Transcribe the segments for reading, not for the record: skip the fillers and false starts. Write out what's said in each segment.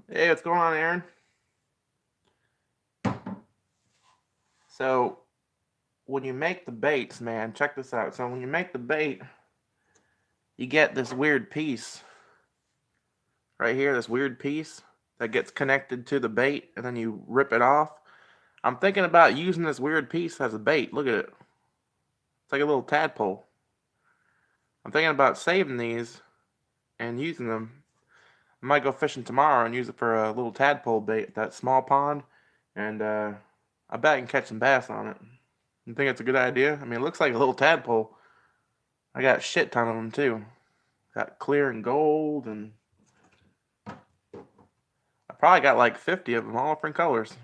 Hey, what's going on, Aaron? So, when you make the baits, man, check this out. So, when you make the bait, you get this weird piece right here, this weird piece that gets connected to the bait, and then you rip it off. I'm thinking about using this weird piece as a bait. Look at it. It's like a little tadpole. I'm thinking about saving these and using them. I might go fishing tomorrow and use it for a little tadpole bait at that small pond, and I bet I can catch some bass on it. You think it's a good idea? I mean, it looks like a little tadpole. I got a shit ton of them too. Got clear and gold, and I probably got like 50 of them, all different colors.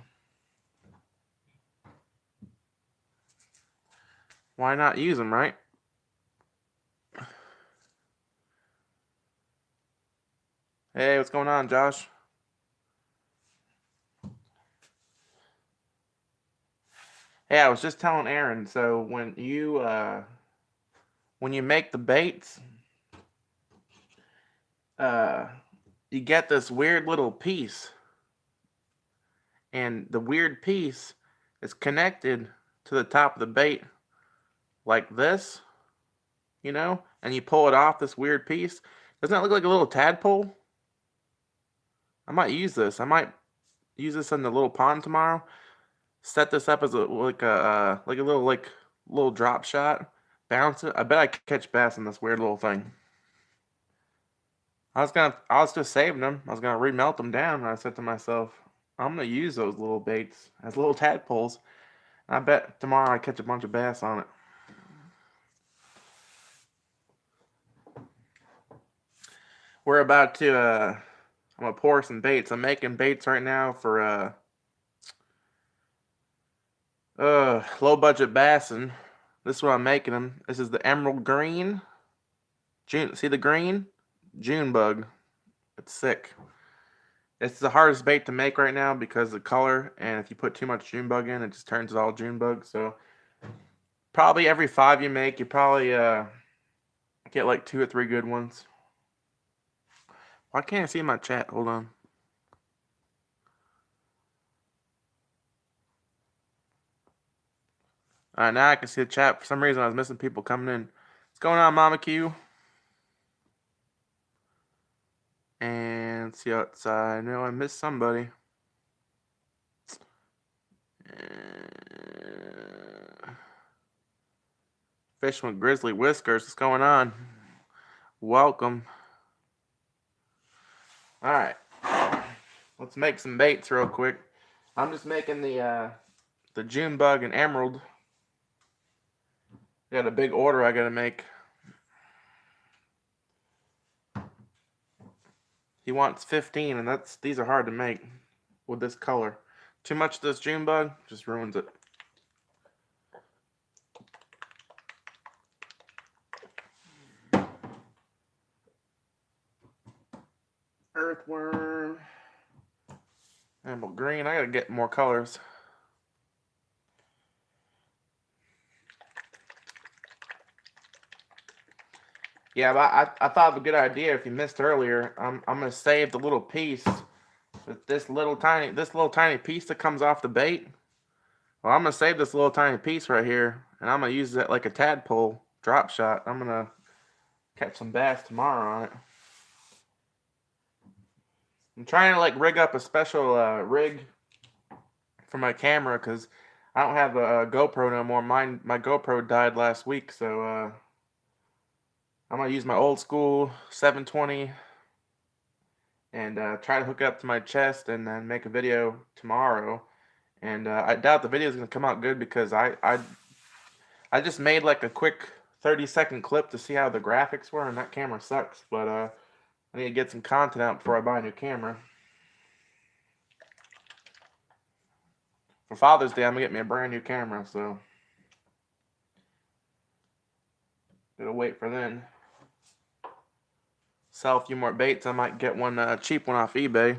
Why not use them, right? Hey, what's going on, Josh? Hey, I was just telling Aaron. So when you make the baits, uh, you get this weird little piece, and the weird piece is connected to the top of the bait like this, and you pull it off this weird piece. Doesn't that look like a little tadpole? I might use this. I might use this in the little pond tomorrow. Set this up as a little drop shot. Bounce it. I bet I could catch bass in this weird little thing. I was just saving them. I was gonna remelt them down, and I said to myself, I'm gonna use those little baits as little tadpoles. And I bet tomorrow I catch a bunch of bass on it. We're about to I'm gonna pour some baits. I'm making baits right now for low budget bassing. This is what I'm making them. This is the emerald green. June, see the green? June bug. It's sick. It's the hardest bait to make right now because of the color, and if you put too much June bug in, it just turns it all June bug. So probably every 5 you make, you probably get like 2 or 3 good ones. Why can't I see my chat? Hold on. All right, now I can see the chat. For some reason, I was missing people coming in. What's going on, Mama Q? And let's see outside. I know I missed somebody. Fishing with Grizzly Whiskers. What's going on? Welcome. All right. Let's make some baits real quick. I'm just making the June bug and emerald. Got a big order I gotta make. He wants 15, and these are hard to make with this color. Too much of this June bug just ruins it. Earthworm. Emerald green. I gotta get more colors. Yeah, but I thought of a good idea. If you missed earlier, I'm gonna save the little piece, this little tiny piece that comes off the bait. Well, I'm gonna save this little tiny piece right here, and I'm gonna use it like a tadpole drop shot. I'm gonna catch some bass tomorrow on it. I'm trying to like rig up a special rig for my camera because I don't have a GoPro no more. My GoPro died last week, so I'm gonna use my old school 720 and try to hook it up to my chest and then make a video tomorrow. And I doubt the video is gonna come out good because I just made like a quick 30-second clip to see how the graphics were, and that camera sucks. But I need to get some content out before I buy a new camera. For Father's Day, I'm gonna get me a brand new camera, so gotta wait for then. Sell a few more baits. I might get one cheap one off eBay.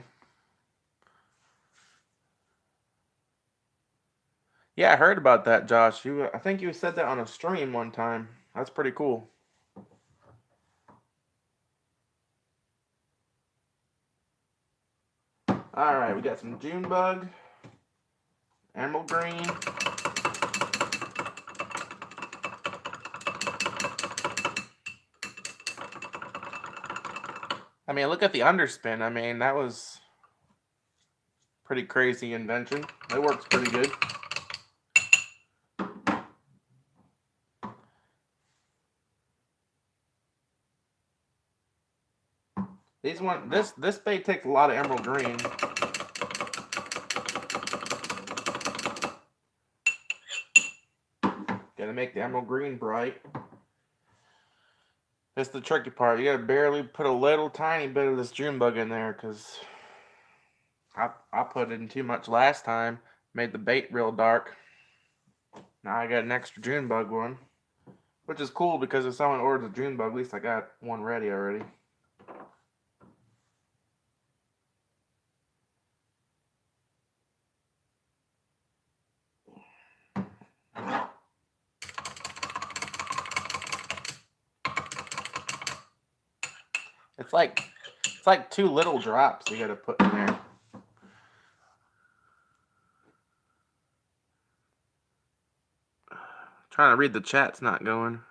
Yeah, I heard about that, Josh. I think you said that on a stream one time. That's pretty cool. Alright, we got some June bug, emerald green. I mean, look at the underspin. I mean, that was pretty crazy invention. It works pretty good. This bait takes a lot of emerald green. Gotta make the emerald green bright. That's the tricky part. You gotta barely put a little tiny bit of this June bug in there, because I put in too much last time. Made the bait real dark. Now I got an extra June bug one, which is cool because if someone orders a June bug, at least I got one ready already. It's like 2 little drops you gotta put in there. Trying to read the chat's not going.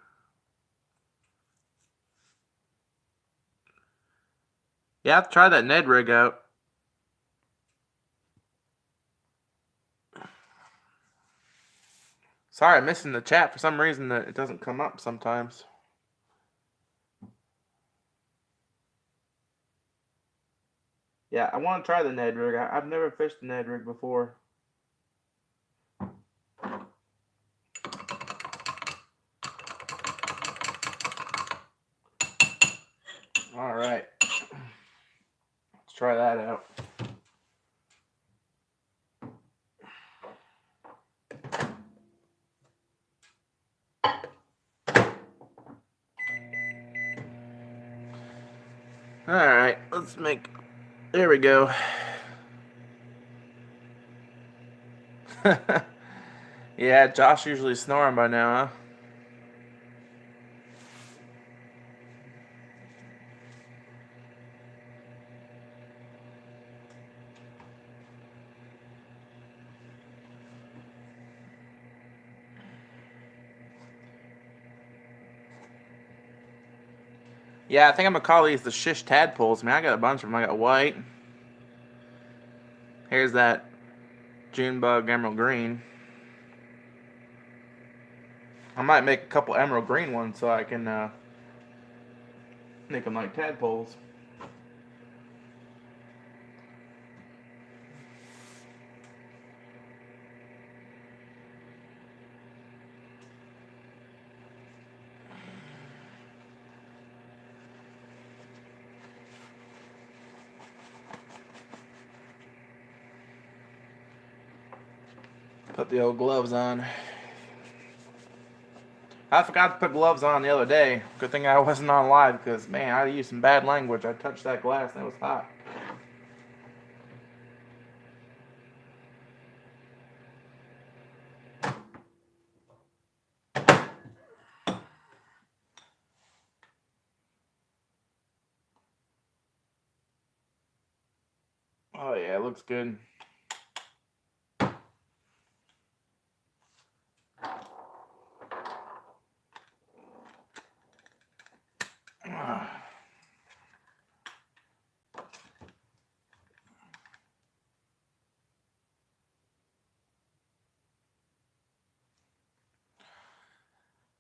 Yeah, I have to try that Ned rig out. Sorry, I'm missing the chat. For some reason, it doesn't come up sometimes. Yeah, I want to try the Ned rig. I've never fished the Ned rig before. All right. Let's try that out. All right, let's make. There we go. Yeah, Josh usually snoring by now, huh? Yeah, I think I'm gonna call these the shish tadpoles. Man, I got a bunch of them. I got white. Here's that June bug emerald green. I might make a couple emerald green ones so I can make them like tadpoles. Put the old gloves on. I forgot to put gloves on the other day. Good thing I wasn't on live because, man, I used some bad language. I touched that glass and it was hot. Oh, yeah, it looks good.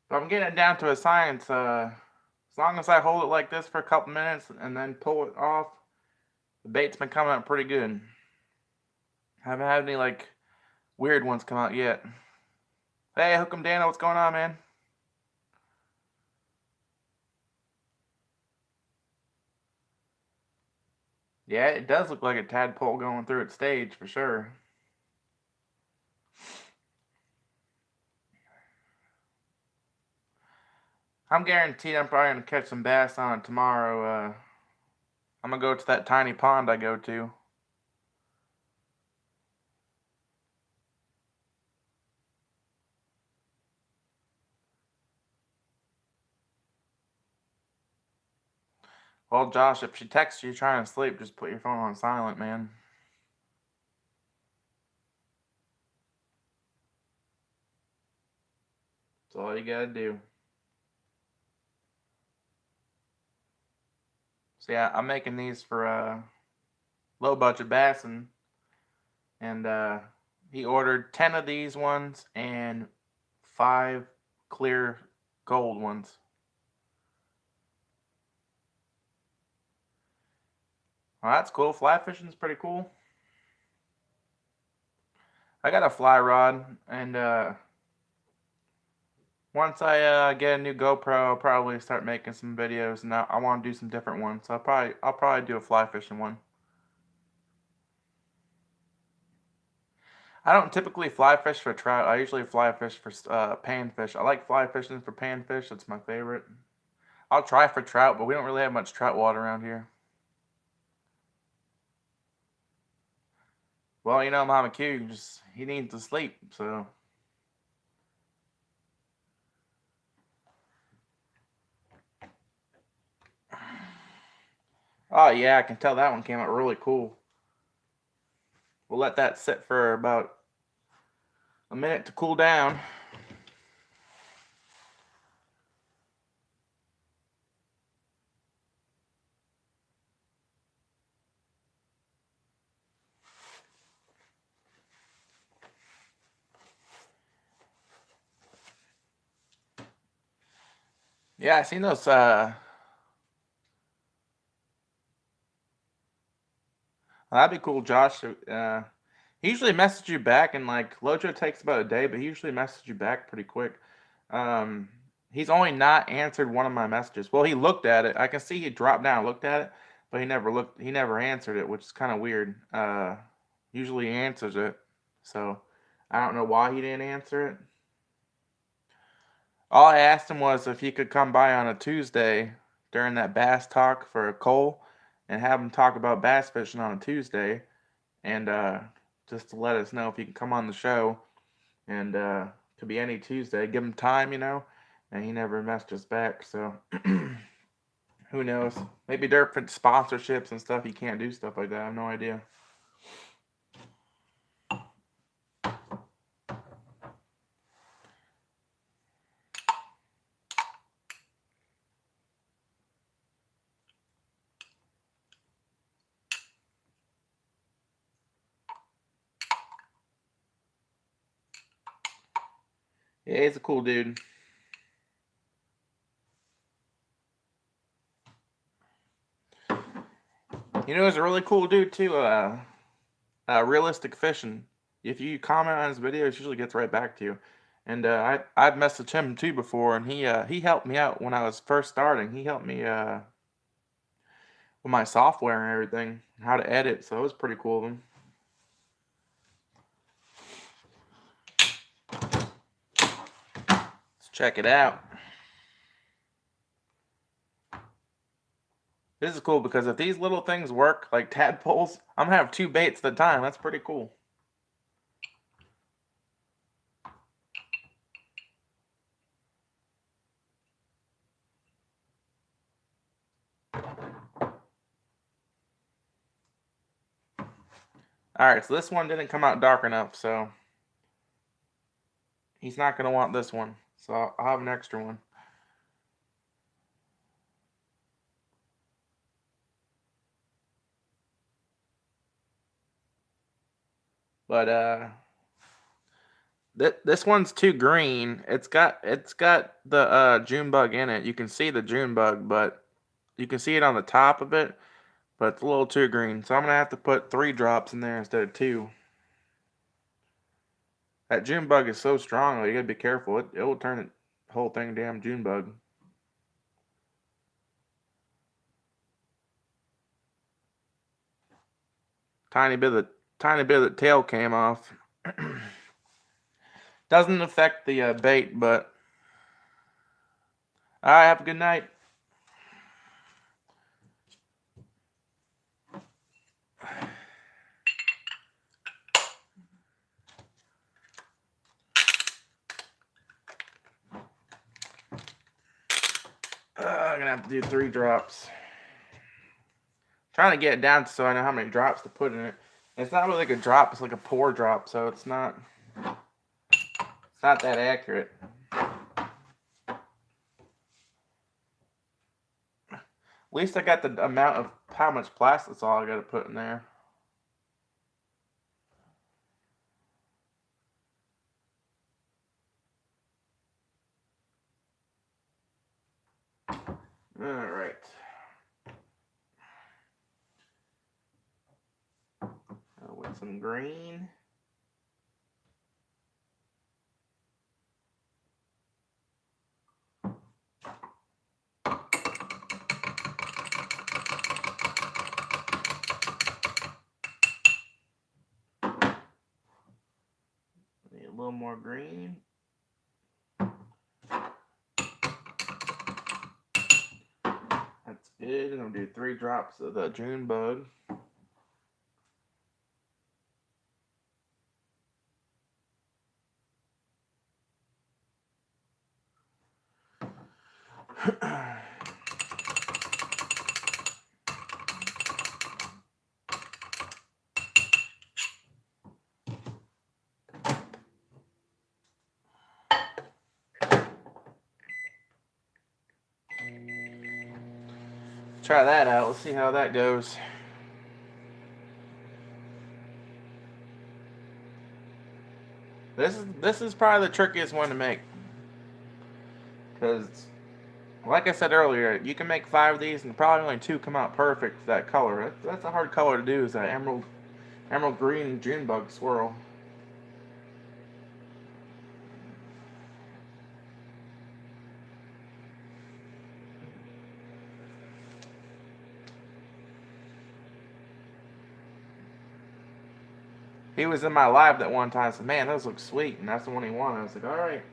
But I'm getting it down to a science. As long as I hold it like this for a couple minutes and then pull it off, the bait's been coming out pretty good. I haven't had any like weird ones come out yet. Hey, Hook'em Dano, what's going on, man? Yeah, it does look like a tadpole going through its stage for sure. I'm guaranteed I'm probably gonna catch some bass on it tomorrow. I'm gonna go to that tiny pond I go to. Well, Josh, if she texts you trying to sleep, just put your phone on silent, man. all you gotta do. So yeah, I'm making these for low budget bass, and he ordered 10 of these ones and 5 clear gold ones. Well, that's cool. Fly fishing is pretty cool. I got a fly rod, and once I get a new GoPro, I'll probably start making some videos, and I want to do some different ones. So I'll probably do a fly fishing one. I don't typically fly fish for trout. I usually fly fish for panfish. I like fly fishing for panfish. It's my favorite. I'll try for trout, but we don't really have much trout water around here. Well, you know, Mama Q, he needs to sleep, so. Oh yeah, I can tell that one came out really cool. We'll let that sit for about a minute to cool down. Yeah, I seen those that'd be cool, Josh. He usually messages you back, and like Lojo takes about a day, but he usually messages you back pretty quick. He's only not answered one of my messages. Well, he looked at it. I can see he dropped down, looked at it, but he never answered it, which is kind of weird. Usually he answers it, so I don't know why he didn't answer it. All I asked him was if he could come by on a Tuesday during that bass talk for a Cole, and have him talk about bass fishing on a Tuesday, and just to let us know if he can come on the show, and could be any Tuesday. Give him time, you know, and he never messaged us back. So who knows? Maybe different sponsorships and stuff. He can't do stuff like that. I have no idea. Yeah, he's a cool dude. You know, he's a really cool dude too. Realistic fishing. If you comment on his videos, he usually gets right back to you. And I've messaged him too before, and he helped me out when I was first starting. He helped me with my software and everything, how to edit. So it was pretty cool of him. Let's check it out. This is cool because if these little things work like tadpoles, I'm gonna have 2 baits at a time. That's pretty cool. Alright, so this one didn't come out dark enough, so he's not gonna want this one. So I'll have an extra one. But this one's too green. It's got the June bug in it. You can see the June bug, but you can see it on the top of it, but it's a little too green. So I'm gonna have to put 3 drops in there instead of 2. That June bug is so strong, though, you gotta be careful. It will turn the whole thing damn June bug. Tiny bit of the tail came off. Doesn't affect the bait, but all right. Have a good night. I'm gonna have to do 3 drops. Trying to get it down so I know how many drops to put in it. It's not really like a drop, it's like a pour drop, so it's not that accurate. At least I got the amount of how much plastic's all I got to put in there. All right. With some green. Need a little more green. That's good. I'm gonna do 3 drops of the June bug. Try that out. Let's see how that goes. This is probably the trickiest one to make, because, like I said earlier, you can make 5 of these and probably only 2 come out perfect. That color. That's a hard color to do. Is that emerald green June bug swirl. He was in my live that one time. I said, "Man, those look sweet," and that's the one he wanted. I was like, "All right."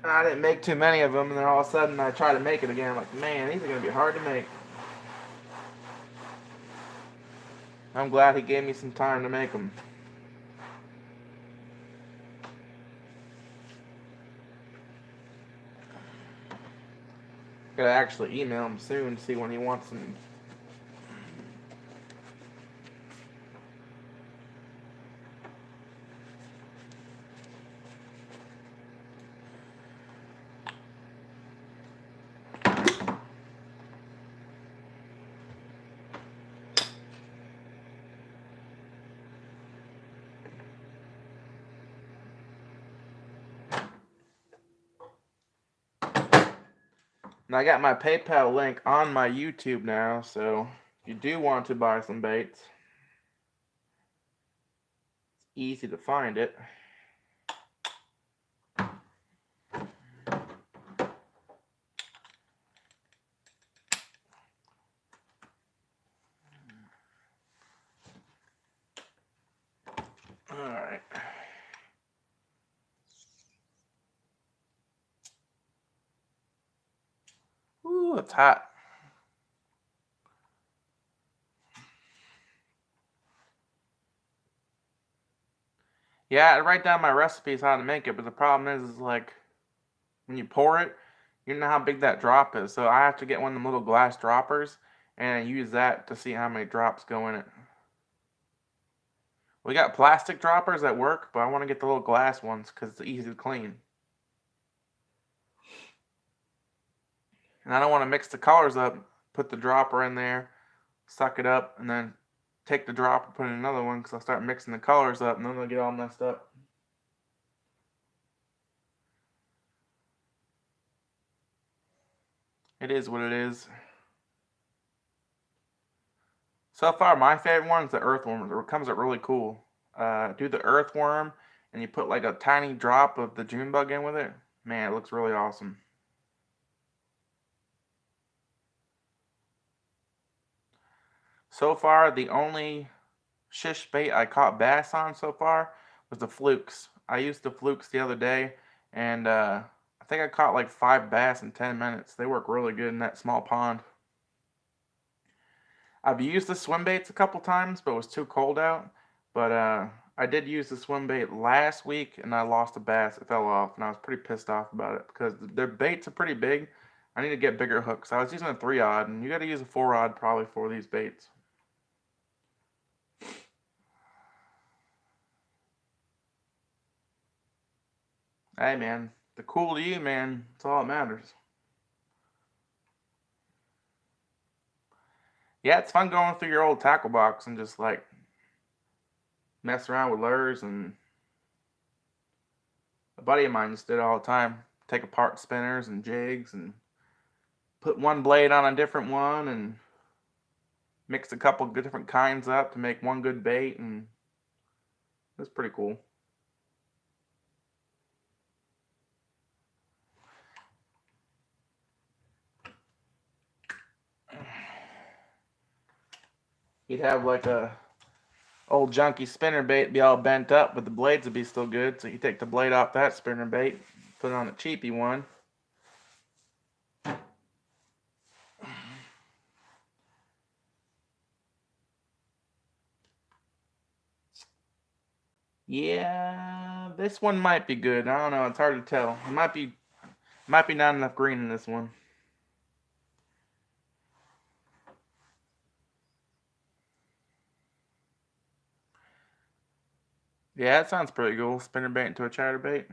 I didn't make too many of them, and then all of a sudden I tried to make it again. I'm like, man, these are gonna be hard to make. I'm glad he gave me some time to make them. Gotta actually email him soon to see when he wants them. And I got my PayPal link on my YouTube now, so if you do want to buy some baits, it's easy to find it. Alright. Ooh, it's hot. Yeah, I write down my recipes how to make it, but the problem is like when you pour it, you know how big that drop is. So I have to get one of them little glass droppers and use that to see how many drops go in it. We got plastic droppers that work, but I want to get the little glass ones because it's easy to clean. And I don't want to mix the colors up, put the dropper in there, suck it up, and then take the dropper, put in another one because I'll start mixing the colors up and then they'll get all messed up. It is what it is. So far, my favorite one is the earthworm. It comes out really cool. Do the earthworm, and you put like a tiny drop of the June bug in with it. Man, it looks really awesome. So far, the only shish bait I caught bass on so far was the flukes. I used the flukes the other day, and I think I caught like 5 bass in 10 minutes. They work really good in that small pond. I've used the swim baits a couple times, but it was too cold out. But I did use the swim bait last week, and I lost a bass. It fell off, and I was pretty pissed off about it because their baits are pretty big. I need to get bigger hooks. I was using a 3-aught, and you got to use a 4-aught probably for these baits. Hey, man, the cool to you, man. That's all that matters. Yeah, it's fun going through your old tackle box and just like mess around with lures. And a buddy of mine just did it all the time. Take apart spinners and jigs and put one blade on a different one and mix a couple different kinds up to make one good bait, and it's pretty cool. He'd have like a old junky spinner bait be all bent up, but the blades would be still good. So you take the blade off that spinner bait, put it on a cheapy one. Yeah, this one might be good. I don't know. It's hard to tell. It might be not enough green in this one. Yeah, that sounds pretty cool. Spinner bait into a chatterbait.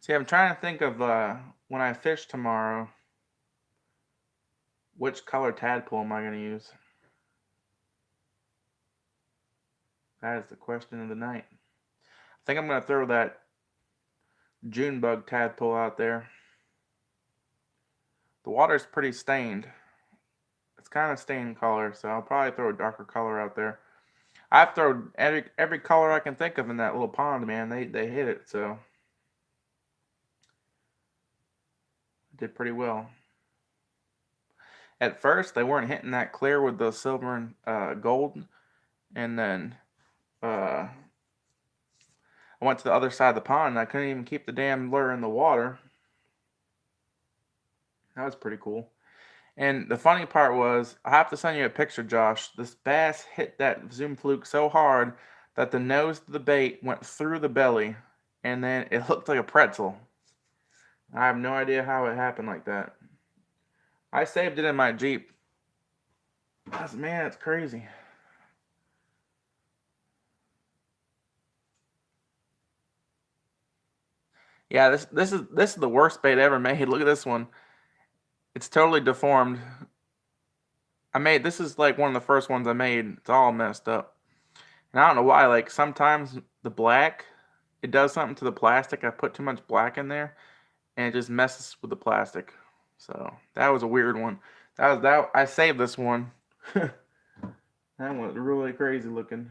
See, I'm trying to think of when I fish tomorrow, which color tadpole am I going to use? That is the question of the night. I think I'm going to throw that June bug tadpole out there. The water's pretty stained. It's kind of stained color, so I'll probably throw a darker color out there. I've thrown every color I can think of in that little pond, man. They hit it, so I did pretty well. At first, they weren't hitting that clear with the silver and gold, and then I went to the other side of the pond, and I couldn't even keep the damn lure in the water. That was pretty cool. And the funny part was, I have to send you a picture, Josh. This bass hit that Zoom fluke so hard that the nose of the bait went through the belly, and then it looked like a pretzel. I have no idea how it happened like that. I saved it in my Jeep. Man, it's crazy. Yeah, this is the worst bait ever made. Look at this one. It's totally deformed. This is like one of the first ones I made. It's all messed up. And I don't know why, like sometimes the black, it does something to the plastic. I put too much black in there and it just messes with the plastic. So that was a weird one. That I saved this one. That was really crazy looking.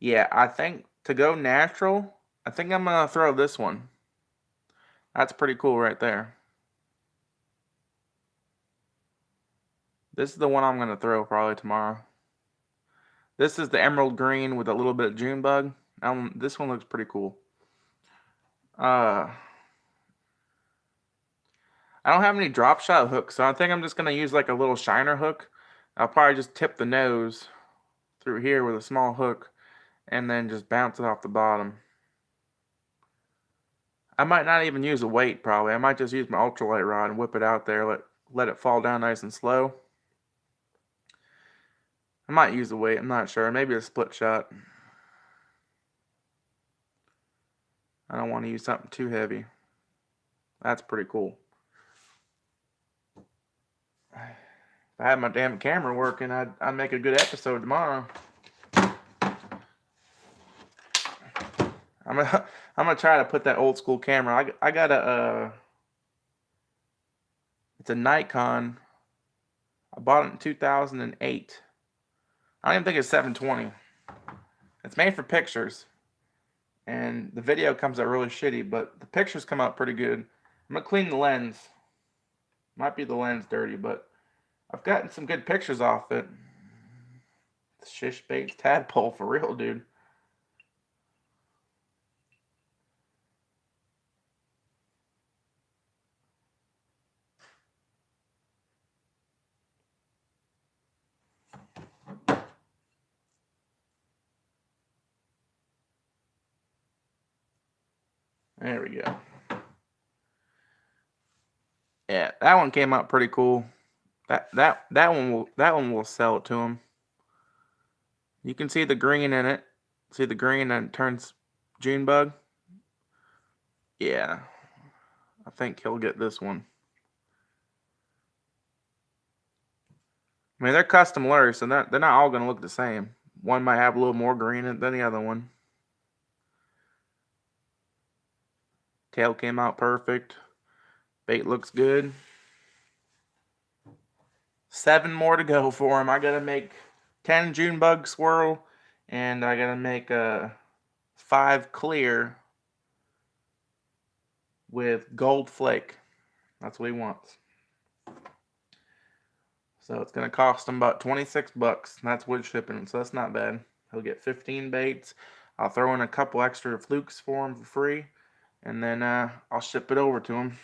Yeah, I think to go natural, I think I'm gonna throw this one. That's pretty cool right there. This is the one I'm gonna throw probably tomorrow. This is the emerald green with a little bit of June bug. This one looks pretty cool. I don't have any drop shot hooks, so I think I'm just gonna use like a little shiner hook. I'll probably just tip the nose through here with a small hook and then just bounce it off the bottom. I might not even use a weight probably. I might just use my ultralight rod and whip it out there, let it fall down nice and slow. I might use a weight, I'm not sure. Maybe a split shot. I don't want to use something too heavy. That's pretty cool. If I had my damn camera working, I'd make a good episode tomorrow. I'm gonna try to put that old school camera. I got it's a Nikon. I bought it in 2008. I don't even think it's 720. It's made for pictures, and the video comes out really shitty, but the pictures come out pretty good. I'm gonna clean the lens. Might be the lens dirty, but I've gotten some good pictures off it. The shish baits tadpole for real, dude. There we go. Yeah, that one came out pretty cool. That one will sell it to him. You can see the green in it. See the green and it turns June bug? Yeah. I think he'll get this one. I mean, they're custom lures, so they're not all going to look the same. One might have a little more green than the other one. Tail came out perfect. Bait looks good. 7 more to go for him. I got to make 10 June bug swirl, and I got to make a 5 clear with gold flake. That's what he wants. So it's going to cost him about 26 bucks. And that's wood shipping, so that's not bad. He'll get 15 baits. I'll throw in a couple extra flukes for him for free, and then I'll ship it over to him.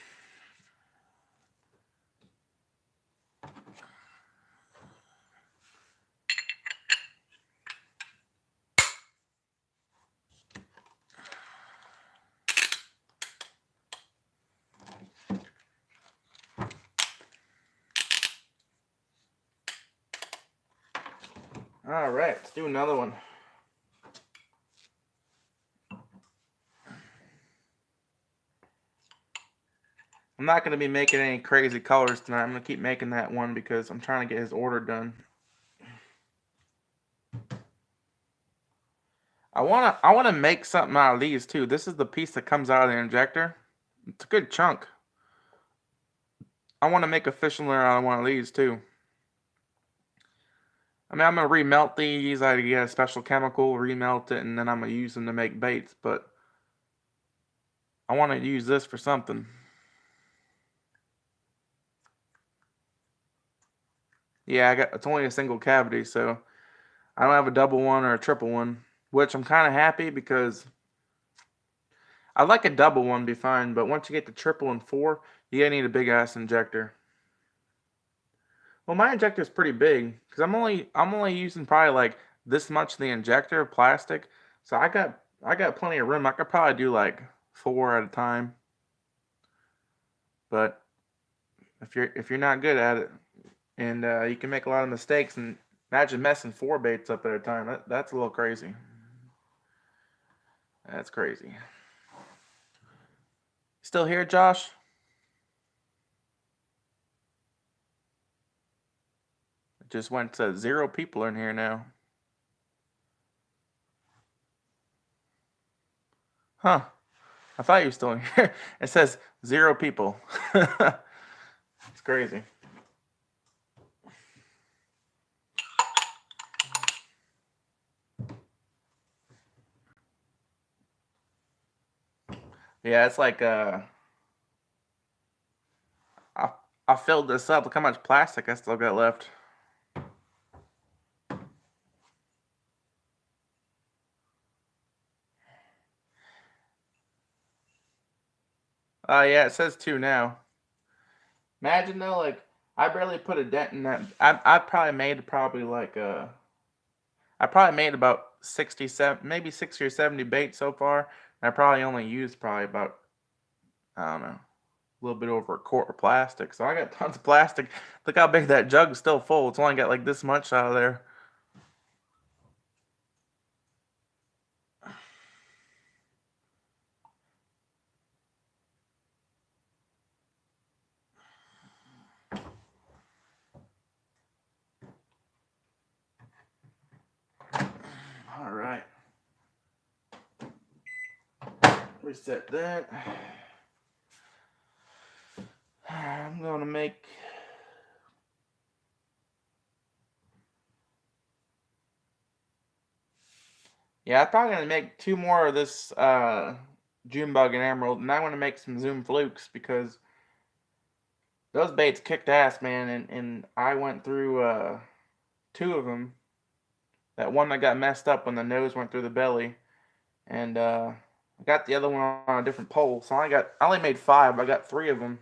All right, let's do another one. I'm not going to be making any crazy colors tonight. I'm going to keep making that one because I'm trying to get his order done. I want to make something out of these too. This is the piece that comes out of the injector. It's a good chunk. I want to make a fishing lure out of one of these too. I mean, I'm going to remelt these. I get a special chemical, remelt it, and then I'm going to use them to make baits. But I want to use this for something. Yeah, it's only a single cavity, so I don't have a double one or a triple one, which I'm kind of happy because I like a double one be fine, but once you get to triple and 4, you're going to need a big ass injector. Well, my injector is pretty big because I'm only using probably like this much of the injector of plastic, so I got plenty of room. I could probably do like 4 at a time. But if you're not good at it, and you can make a lot of mistakes, and imagine messing 4 baits up at a time. That's a little crazy. That's crazy. Still here, Josh? It just went to 0 people in here now. Huh. I thought you were still in here. It says 0 people. It's crazy. Yeah, it's like I filled this up. Look how much plastic I still got left. Yeah, it says 2 now. Imagine though, like I barely put a dent in that. I probably made like I probably made about 67, maybe 60 or 70 baits so far. And I probably only used probably about, I don't know, a little bit over a quart of plastic. So I got tons of plastic. Look how big that jug's still full. It's only got like this much out of there. All right. Reset that. I'm going to make... Yeah, I'm probably going to make 2 more of this June bug and emerald. And I'm going to make some zoom flukes because those baits kicked ass, man. And I went through 2 of them. That one that got messed up when the nose went through the belly. And I got the other one on a different pole. So I only made 5. I got 3 of them.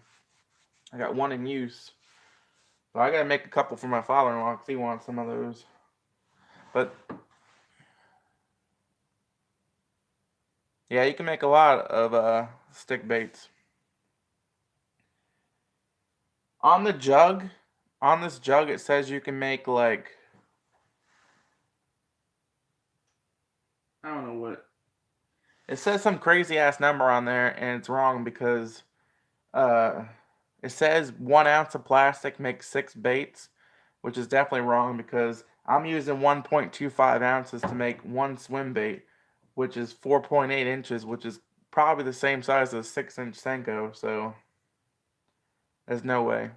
I got 1 in use. So I got to make a couple for my father-in-law because he wants some of those. But yeah, you can make a lot of stick baits. On this jug, it says you can make like I don't know what. It says some crazy ass number on there, and it's wrong because uh, it says 1 ounce of plastic makes 6 baits, which is definitely wrong because I'm using 1.25 ounces to make one swim bait, which is 4.8 inches, which is probably the same size as a 6-inch Senko. So there's no way.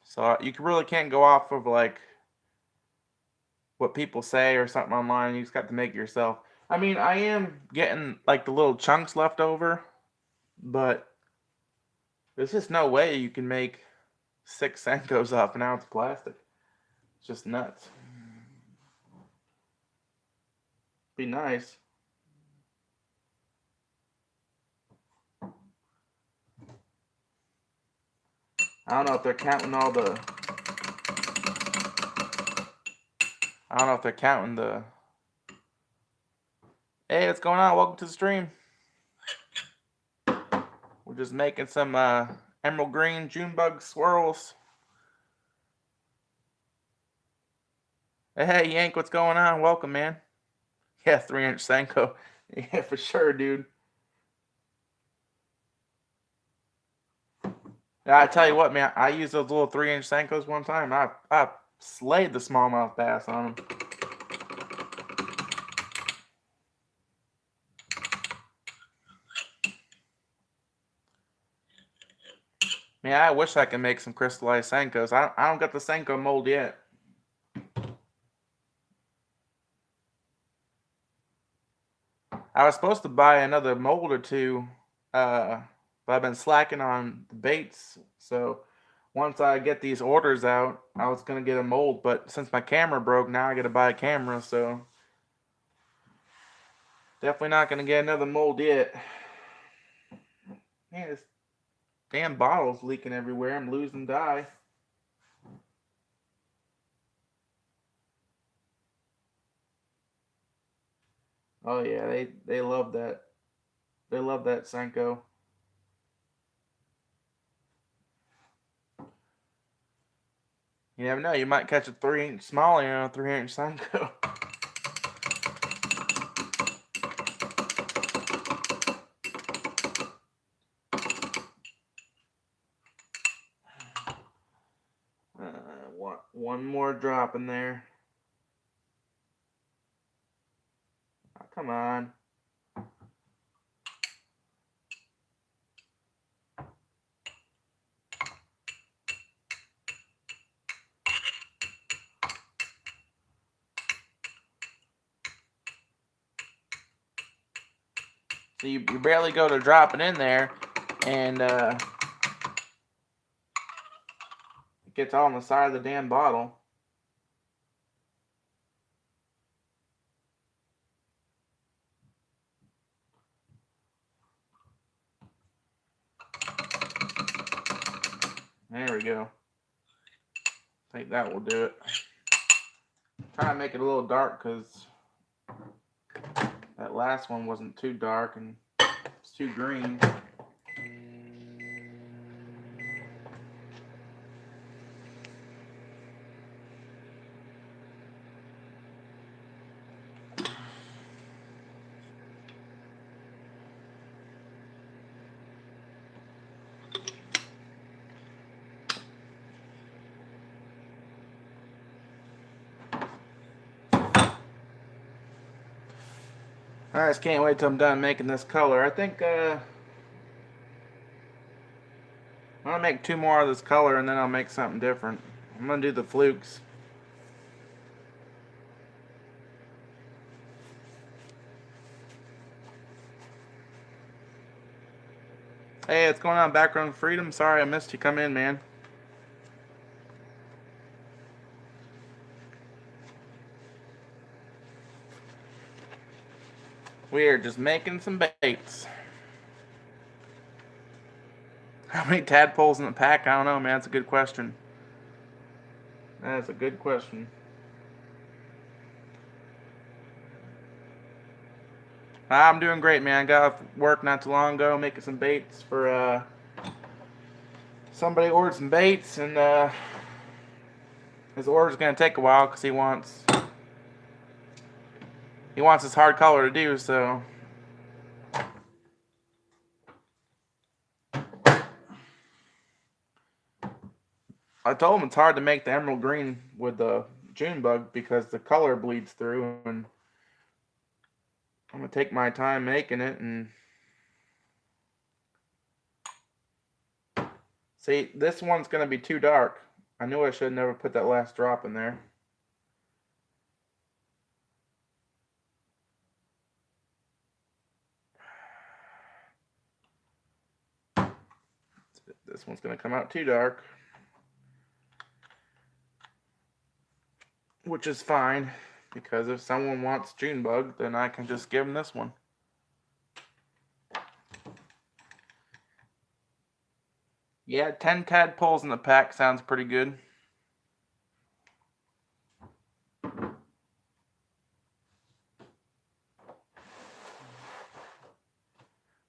So you really can't go off of like what people say or something online. You just got to make it yourself. I mean, I am getting like the little chunks left over, but there's just no way you can make 6 Senkos off 1 ounce of plastic. It's just nuts. Be nice. I don't know if they're counting all the. I don't know if they're counting the. Hey, what's going on? Welcome to the stream. We're just making some emerald green Junebug swirls. Hey, Yank, what's going on? Welcome, man. Yeah, 3-inch Senko. Yeah, for sure, dude. I tell you what, man. I used those little 3-inch Senkos one time. I slayed the smallmouth bass on them. Man, I wish I could make some crystallized Senkos. I don't got the Senko mold yet. I was supposed to buy another mold or two, but I've been slacking on the baits. So once I get these orders out, I was gonna get a mold, but since my camera broke, now I gotta buy a camera. So definitely not gonna get another mold yet. Man, this damn bottle's leaking everywhere. I'm losing dye. Oh yeah, they love that. They love that Senko. You never know. You might catch a 3-inch smallie on a 3-inch Senko. One more drop in there. Oh, come on. So you barely go to drop it in there, and it gets all on the side of the damn bottle. There we go. I think that will do it. Try to make it a little dark because that last one wasn't too dark and it's too green. I just can't wait till I'm done making this color. I think I'm gonna make 2 more of this color and then I'll make something different. I'm gonna do the flukes. Hey, what's going on, Background Freedom? Sorry I missed you come in, man. We are just making some baits. How many tadpoles in the pack? I don't know, man. That's a good question. That's a good question. I'm doing great, man. I got off work not too long ago, making some baits for somebody ordered some baits, and his order's gonna take a while because he wants he wants this hard color to do, so I told him it's hard to make the emerald green with the June bug because the color bleeds through, and I'm gonna take my time making it. And see, this one's gonna be too dark. I knew I should have never put that last drop in there. This one's gonna come out too dark, which is fine, because if someone wants Junebug, then I can just give them this one. Yeah, 10 tadpoles in the pack sounds pretty good.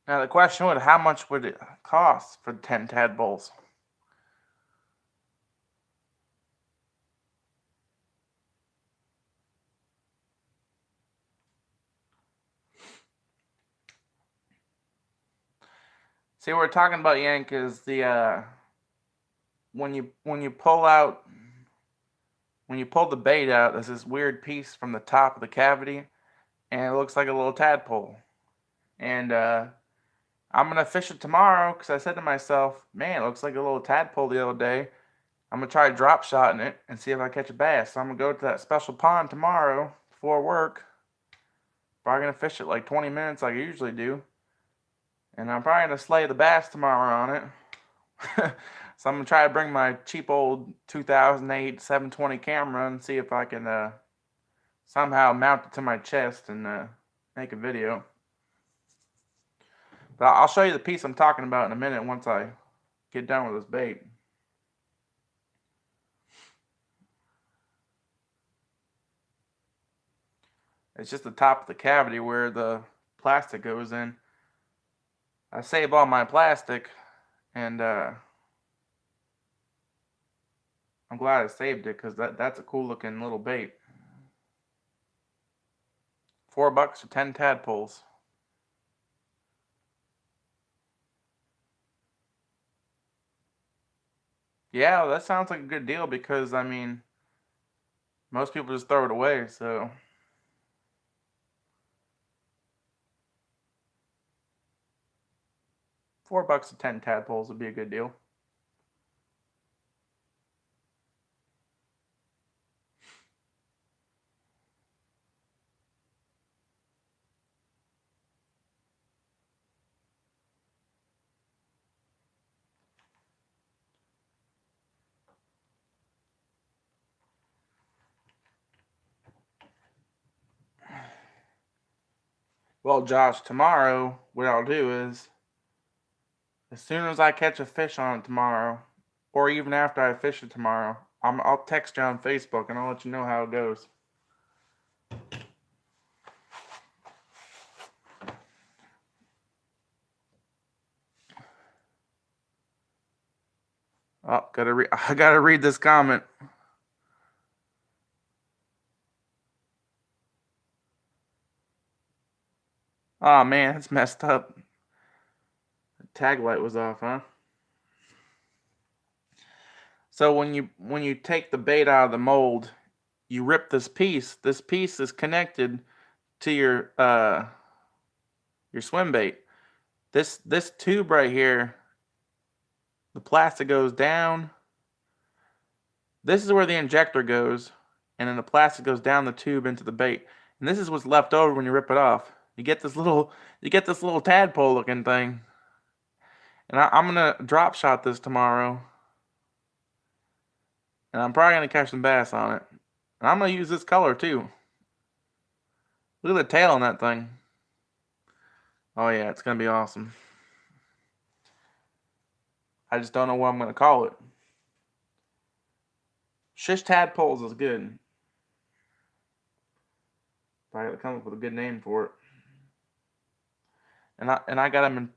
Now the question would, how much would it cost for 10 tadpoles? See, what we're talking about, Yank, is the when you pull the bait out, there's this weird piece from the top of the cavity, and it looks like a little tadpole. And I'm gonna fish it tomorrow because I said to myself, man, it looks like a little tadpole the other day. I'm gonna try drop shotting it and see if I catch a bass. So I'm gonna go to that special pond tomorrow before work. Probably gonna fish it like 20 minutes like I usually do. And I'm probably gonna slay the bass tomorrow on it. So I'm gonna try to bring my cheap old 2008 720 camera and see if I can somehow mount it to my chest and make a video. But I'll show you the piece I'm talking about in a minute once I get done with this bait. It's just the top of the cavity where the plastic goes in. I save all my plastic, and I'm glad I saved it because that's a cool looking little bait. $4 for 10 tadpoles. Yeah, that sounds like a good deal because, I mean, most people just throw it away, so. $4 for 10 tadpoles would be a good deal. Well, Josh, tomorrow, what I'll do is, as soon as I catch a fish on it tomorrow, or even after I fish it tomorrow, I'll text you on Facebook and I'll let you know how it goes. Oh, I gotta read this comment. Oh man, it's messed up. The tag light was off, huh? So when you take the bait out of the mold, you rip this piece. This piece is connected to your swim bait. This tube right here, the plastic goes down. This is where the injector goes, and then the plastic goes down the tube into the bait. And this is what's left over when you rip it off. You get this little tadpole looking thing. And I'm gonna drop shot this tomorrow. And I'm probably gonna catch some bass on it. And I'm gonna use this color too. Look at the tail on that thing. Oh yeah, it's gonna be awesome. I just don't know what I'm gonna call it. Shish tadpoles is good. But I gotta come up with a good name for it. And I got them in.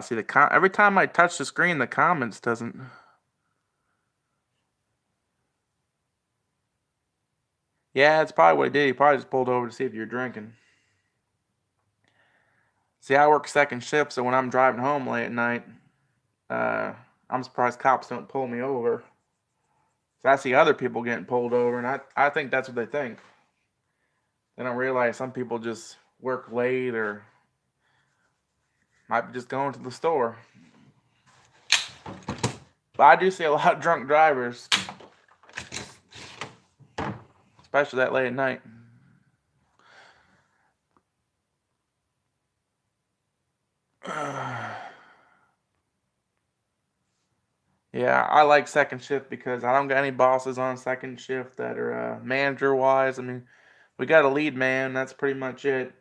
See every time I touch the screen, the comments doesn't. Yeah, that's probably what he did. He probably just pulled over to see if you're drinking. See, I work second shift, so when I'm driving home late at night, I'm surprised cops don't pull me over. So I see other people getting pulled over, and I think that's what they think. They don't realize some people just work late or might be just going to the store. But I do see a lot of drunk drivers, especially that late at night. Yeah, I like second shift because I don't got any bosses on second shift that are manager wise. I mean, we got a lead man, that's pretty much it.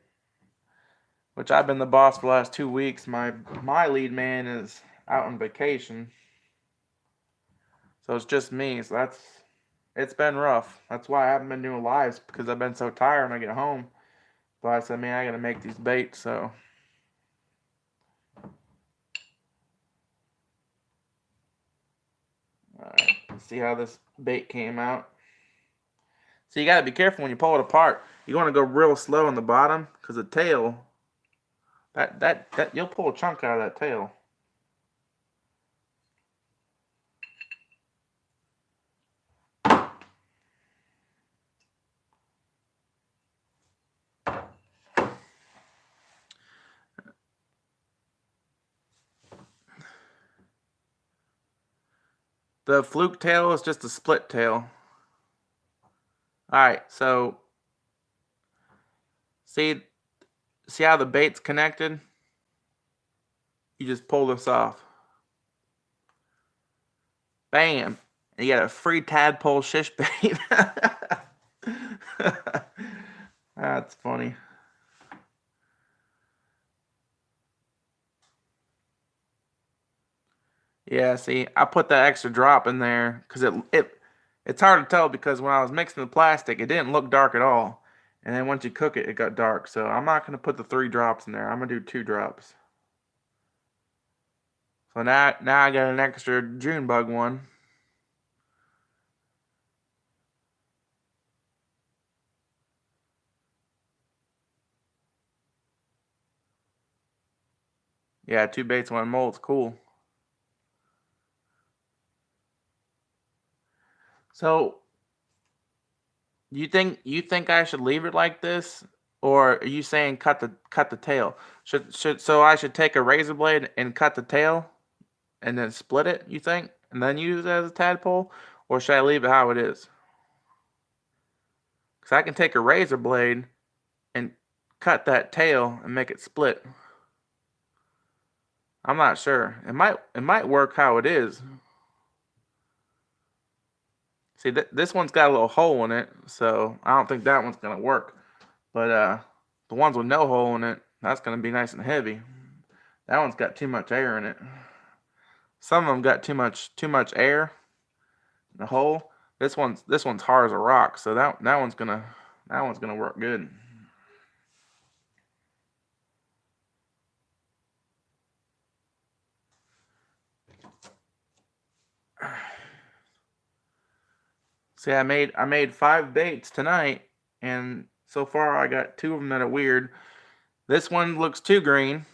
Which I've been the boss for the last 2 weeks. My lead man is out on vacation, so it's just me. So it's been rough. That's why I haven't been doing lives, because I've been so tired when I get home. But I said, man, I gotta make these baits. So alright, let's see how this bait came out. So you gotta be careful when you pull it apart. You want to go real slow on the bottom, because the tail, that you'll pull a chunk out of that tail. The fluke tail is just a split tail. Alright, so see how the bait's connected? You just pull this off. Bam! And you got a free tadpole shish bait. That's funny. Yeah, see, I put that extra drop in there because it's hard to tell, because when I was mixing the plastic, it didn't look dark at all. And then once you cook it, it got dark. So I'm not going to put the 3 drops in there. I'm going to do 2 drops. So now I got an extra June bug one. Yeah, 2 baits, 1 mold's cool. So you think I should leave it like this, or are you saying cut the tail? So I should take a razor blade and cut the tail, and then split it? You think, and then use it as a tadpole, or should I leave it how it is? Because I can take a razor blade and cut that tail and make it split. I'm not sure. It might work how it is. See, this one's got a little hole in it, so I don't think that one's gonna work. But the ones with no hole in it, that's gonna be nice and heavy. That one's got too much air in it. Some of them got too much air in the hole. This one's hard as a rock, so that one's gonna work good. See, I made 5 baits tonight, and so far I got 2 of them that are weird. This one looks too green,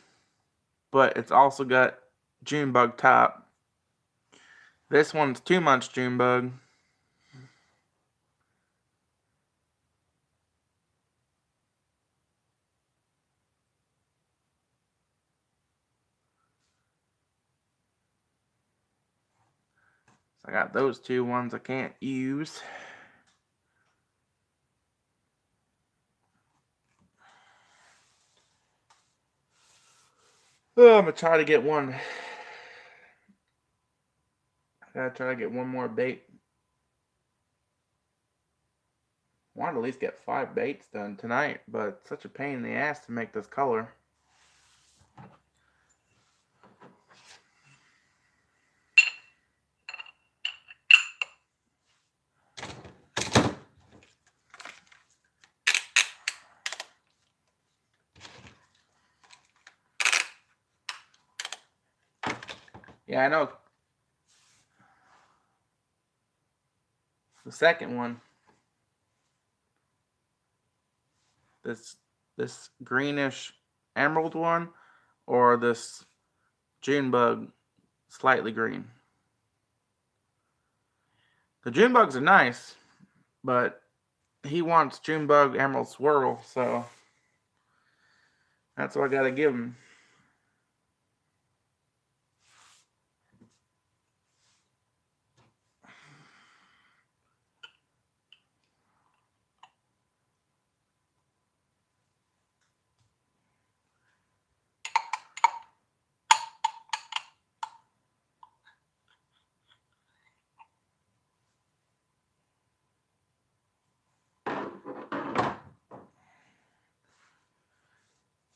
but it's also got June bug top. This one's too much June bug. So I got those 2 ones I can't use. Oh, I'm gonna try to get one. I gotta try to get one more bait. I want to at least get 5 baits done tonight, but it's such a pain in the ass to make this color. Yeah, I know. The second one. this greenish emerald one, or this June bug slightly green. The June bugs are nice, but he wants June bug emerald swirl, so that's what I gotta give him.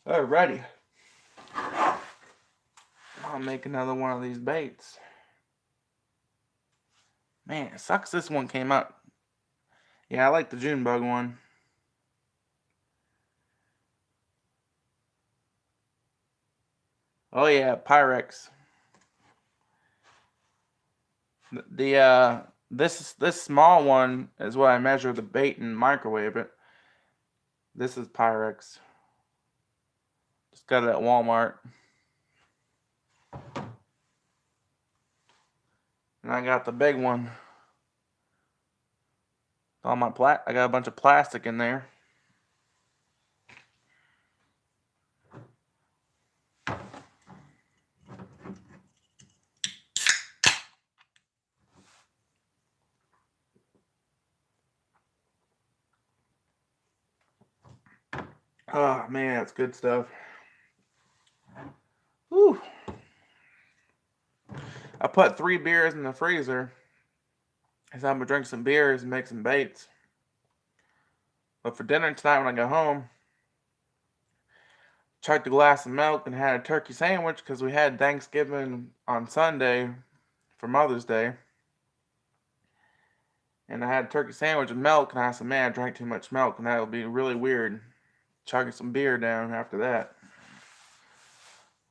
Alrighty. I'll make another one of these baits. Man, it sucks this one came out. Yeah, I like the June bug one. Oh yeah, Pyrex. This small one is what I measure the bait and microwave it. This is Pyrex. Just got it at Walmart. And I got the big one. All my I got a bunch of plastic in there. Oh man, that's good stuff. Whew. I put 3 beers in the freezer. So I'm gonna drink some beers and make some baits. But for dinner tonight when I go home, chugged a glass of milk and had a turkey sandwich because we had Thanksgiving on Sunday for Mother's Day. And I had a turkey sandwich and milk, and I said, man, I drank too much milk, and that would be really weird chugging some beer down after that.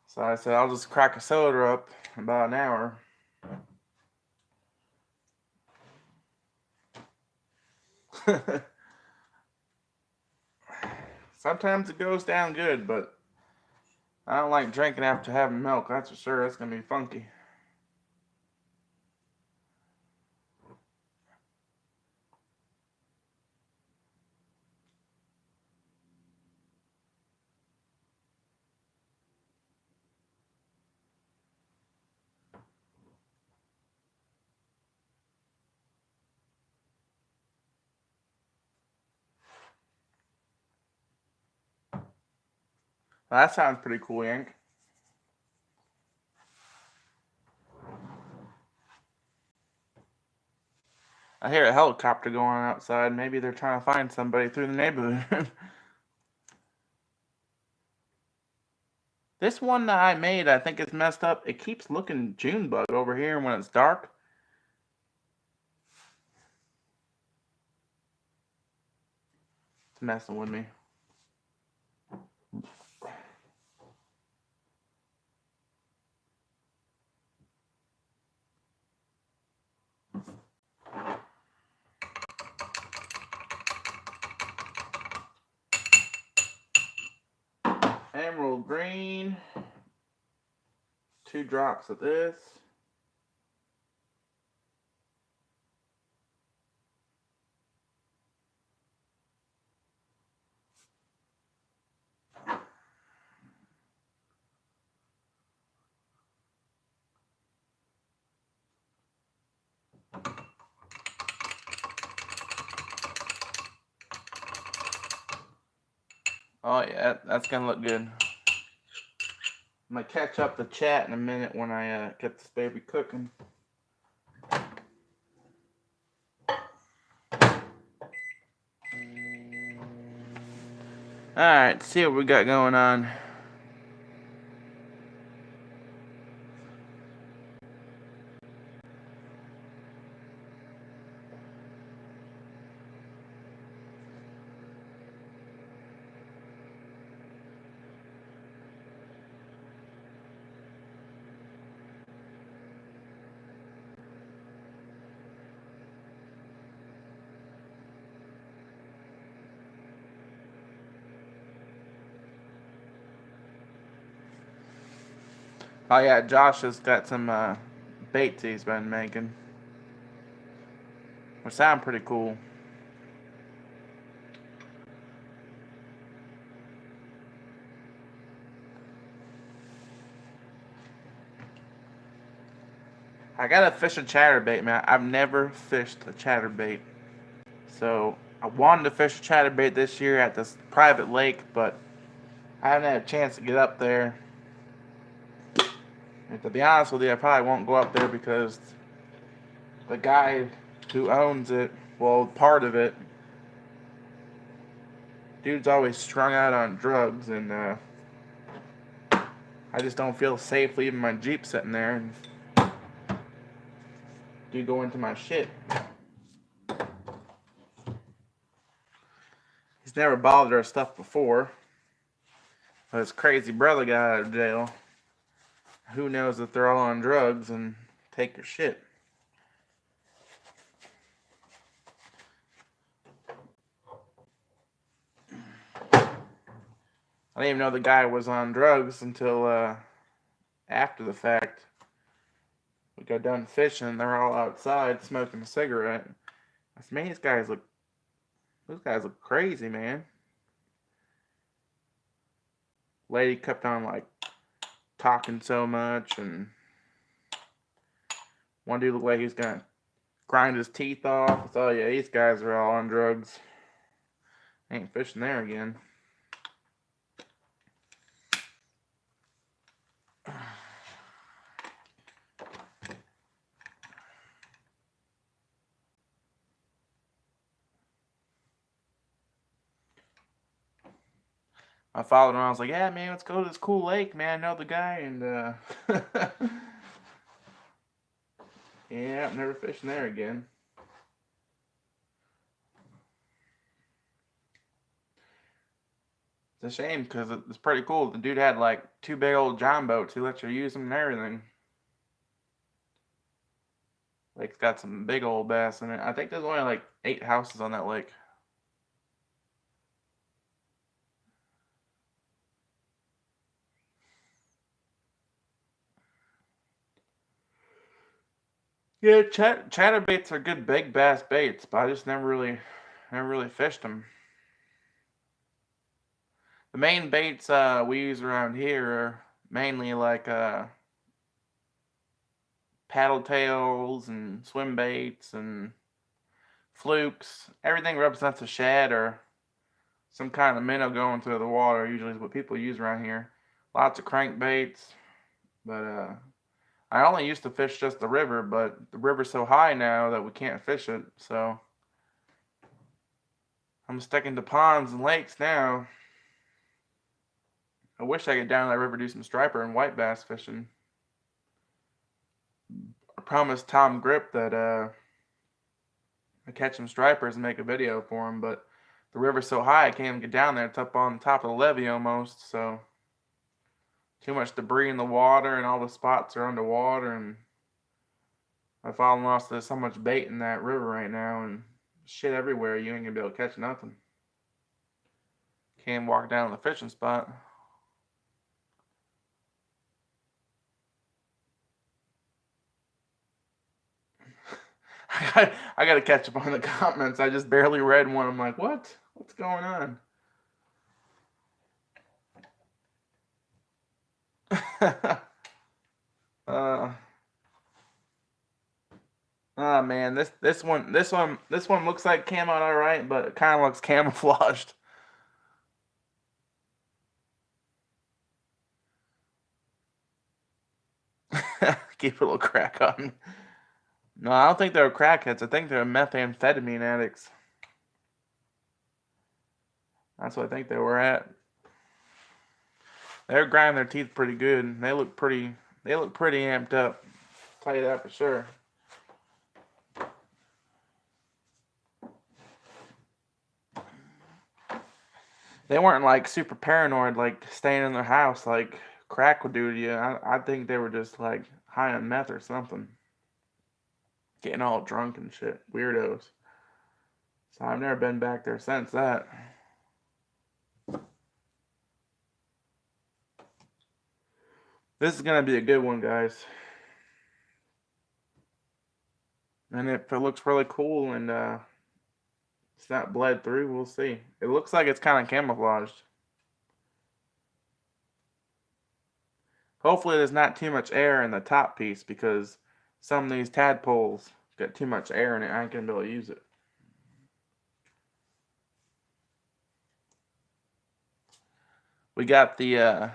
So I said, I'll just crack a soda up in about an hour. Sometimes it goes down good, but I don't like drinking after having milk, that's for sure. That's going to be funky. Well, that sounds pretty cool, Yank. I hear a helicopter going on outside. Maybe they're trying to find somebody through the neighborhood. This one that I made, I think it's messed up. It keeps looking June bug over here when it's dark. It's messing with me. Emerald green. 2 drops of this. Oh yeah, that's gonna look good. I'm gonna catch up the chat in a minute when I get this baby cooking. Alright, see what we got going on. Oh yeah, Josh has got some baits he's been making, which sound pretty cool. I gotta fish a chatterbait, man. I've never fished a chatterbait, so I wanted to fish a chatterbait this year at this private lake, but I haven't had a chance to get up there. And to be honest with you, I probably won't go up there because the guy who owns it, well, part of it, dude's always strung out on drugs, and I just don't feel safe leaving my Jeep sitting there and dude go into my shit. He's never bothered our stuff before. But his crazy brother got out of jail. Who knows if they're all on drugs and take your shit. I didn't even know the guy was on drugs until after the fact. We got done fishing, they're all outside smoking a cigarette. I said, man, these guys look crazy, man. Lady kept on like talking so much, and one dude looked like he was gonna grind his teeth off. So yeah, these guys are all on drugs. Ain't fishing there again. I followed him. I was like, yeah, man, let's go to this cool lake, man. I know the guy, and yeah, I'm never fishing there again. It's a shame because it's pretty cool. The dude had like 2 big old John boats. He lets you use them and everything. Lake's got some big old bass in it. I think there's only like 8 houses on that lake. Yeah, chatterbaits are good big bass baits, but I just never really fished them. The main baits we use around here are mainly like paddle tails and swim baits and flukes. Everything represents a shad or some kind of minnow going through the water. Usually is what people use around here. Lots of crankbaits, but I only used to fish just the river, but the river's so high now that we can't fish it. So I'm sticking to ponds and lakes now. I wish I could down that river do some striper and white bass fishing. I promised Tom Grip that I'd catch some stripers and make a video for him, but the river's so high I can't even get down there. It's up on top of the levee almost, so too much debris in the water and all the spots are underwater, and my father-in-law says there's so much bait in that river right now and shit everywhere, you ain't gonna be able to catch nothing. Can't walk down to the fishing spot. I gotta catch up on the comments. I just barely read one. I'm like, what? What's going on? uh, oh man, this one looks like camo, all right, but it kind of looks camouflaged. Keep a little crack on. No, I don't think they're crackheads. I think they're methamphetamine addicts. That's what I think they were at. They're grinding their teeth pretty good. They look pretty amped up. I'll tell you that for sure. They weren't like super paranoid, like staying in their house like crack would do to you. I think they were just like high on meth or something. Getting all drunk and shit. Weirdos. So I've never been back there since that. This is going to be a good one, guys. And if it looks really cool and it's not bled through, we'll see. It looks like it's kind of camouflaged. Hopefully there's not too much air in the top piece, because some of these tadpoles got too much air in it. I ain't going to be able to use it. We got the,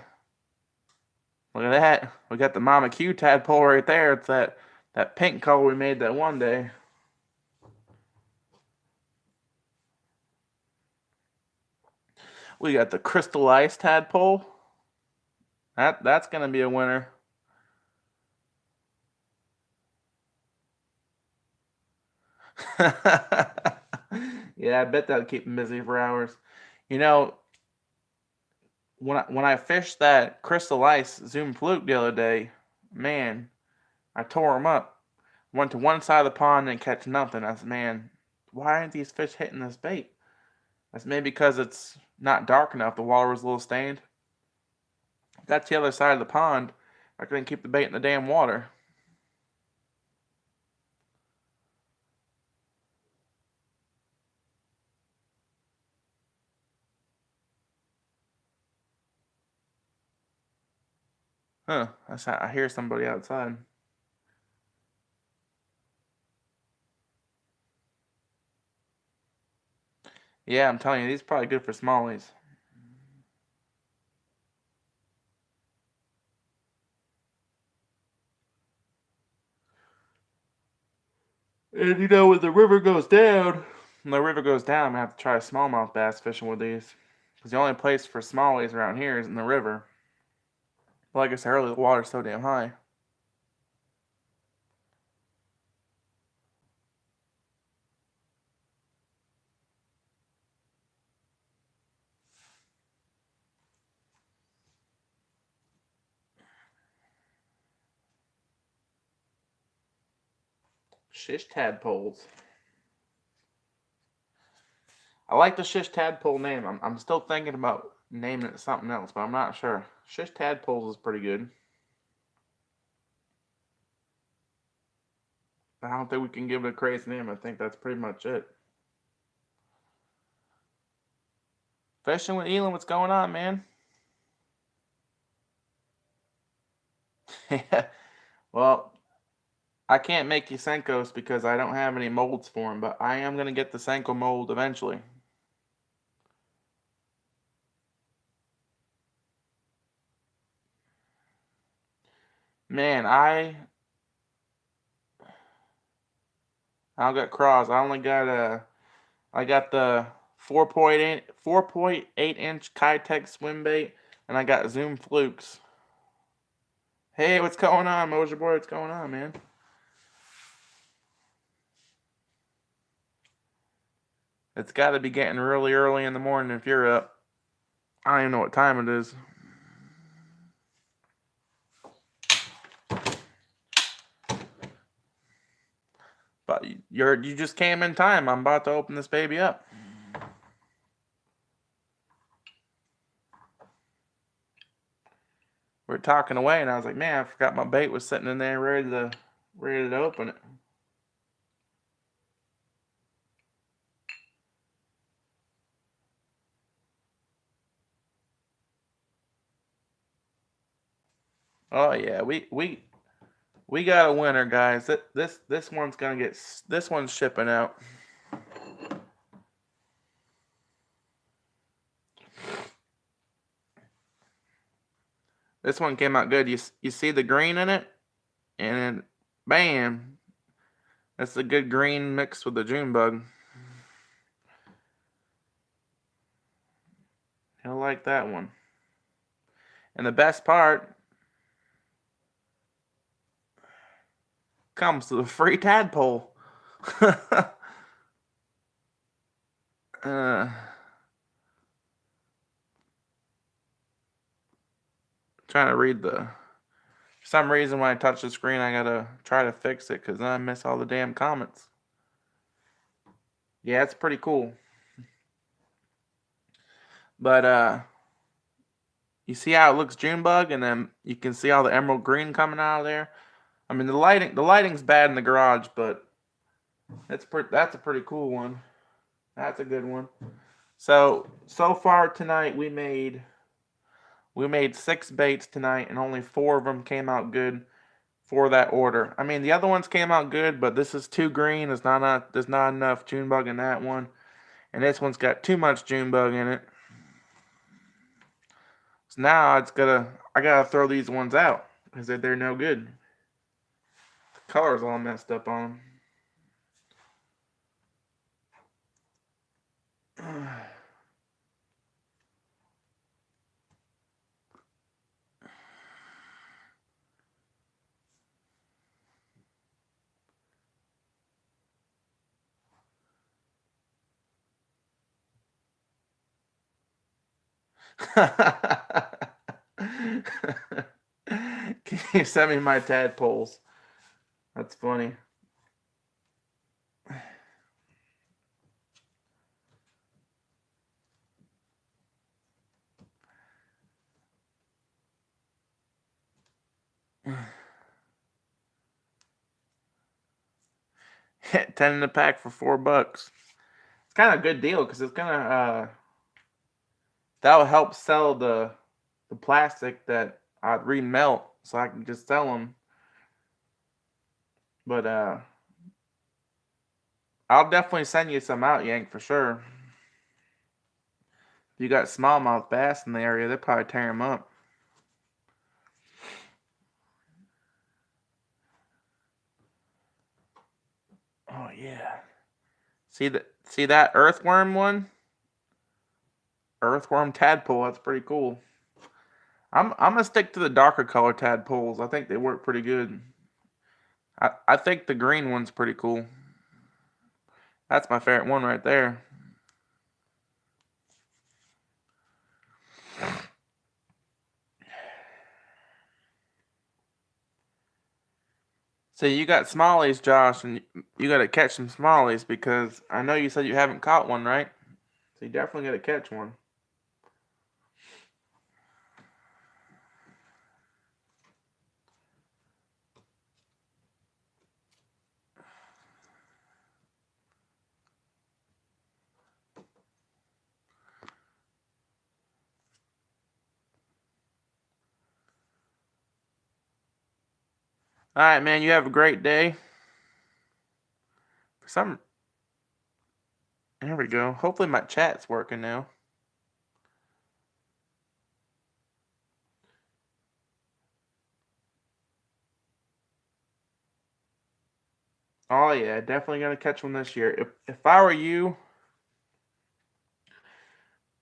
look at that. We got the Mama Q tadpole right there. It's that pink color we made that one day. We got the Crystal Ice tadpole. That's going to be a winner. Yeah, I bet that'll keep him busy for hours. You know, when I fished that Crystal Ice Zoom Fluke the other day, man, I tore them up. Went to one side of the pond and catch nothing. I said, man, why aren't these fish hitting this bait? That's maybe because it's not dark enough. The water was a little stained. That's the other side of the pond. I couldn't keep the bait in the damn water. Huh, I hear somebody outside. Yeah, I'm telling you, these are probably good for smallies. And you know, when the river goes down, I'm gonna have to try smallmouth bass fishing with these. Because the only place for smallies around here is in the river. But like I said earlier, the water's so damn high. Shish tadpoles. I like the shish tadpole name. I'm still thinking about naming it something else, but I'm not sure. Shish tadpoles is pretty good. I don't think we can give it a crazy name. I think that's pretty much it. Fishing with Elon, what's going on, man? Well, I can't make you Senkos because I don't have any molds for them, but I am going to get the Senko mold eventually. Man, I got craws. I only got I got the 4.8 inch Kitech swim bait, and I got Zoom Flukes. Hey, what's going on, Moser Boy? What's going on, man? It's got to be getting really early in the morning if you're up. I don't even know what time it is. But you just came in time. I'm about to open this baby up. We're talking away, and I was like, man, I forgot my bait was sitting in there ready to open it. Oh yeah, we got a winner, guys. This one's gonna get, this one's shipping out. This one came out good. You see the green in it, and bam, that's a good green mixed with the June bug. He'll like that one. And the best part comes to the free tadpole. Trying to read the. For some reason, when I touch the screen, I gotta try to fix it because then I miss all the damn comments. Yeah, it's pretty cool. But You see how it looks Junebug, and then you can see all the emerald green coming out of there. I mean, the lighting's bad in the garage, but that's a pretty cool one. That's a good one. So far tonight we made 6 baits tonight, and only 4 of them came out good for that order. I mean, the other ones came out good, but this is too green. There's not enough Junebug in that one, and this one's got too much Junebug in it. So now I gotta throw these ones out because they're no good. The color's all messed up on them. Can you send me my tadpoles? That's funny. Hit 10 in the pack for $4. It's kind of a good deal because it's gonna that'll help sell the plastic that I'd remelt, so I can just sell them. But I'll definitely send you some out, Yank, for sure. If you got smallmouth bass in the area, they'll probably tear them up. Oh yeah. See that earthworm one? Earthworm tadpole, that's pretty cool. I'm gonna stick to the darker color tadpoles. I think they work pretty good. I think the green one's pretty cool. That's my favorite one right there. So you got smallies, Josh, and you got to catch some smallies because I know you said you haven't caught one, right? So you definitely got to catch one. All right, man. You have a great day. There we go. Hopefully my chat's working now. Oh yeah, definitely gonna catch one this year. If I were you,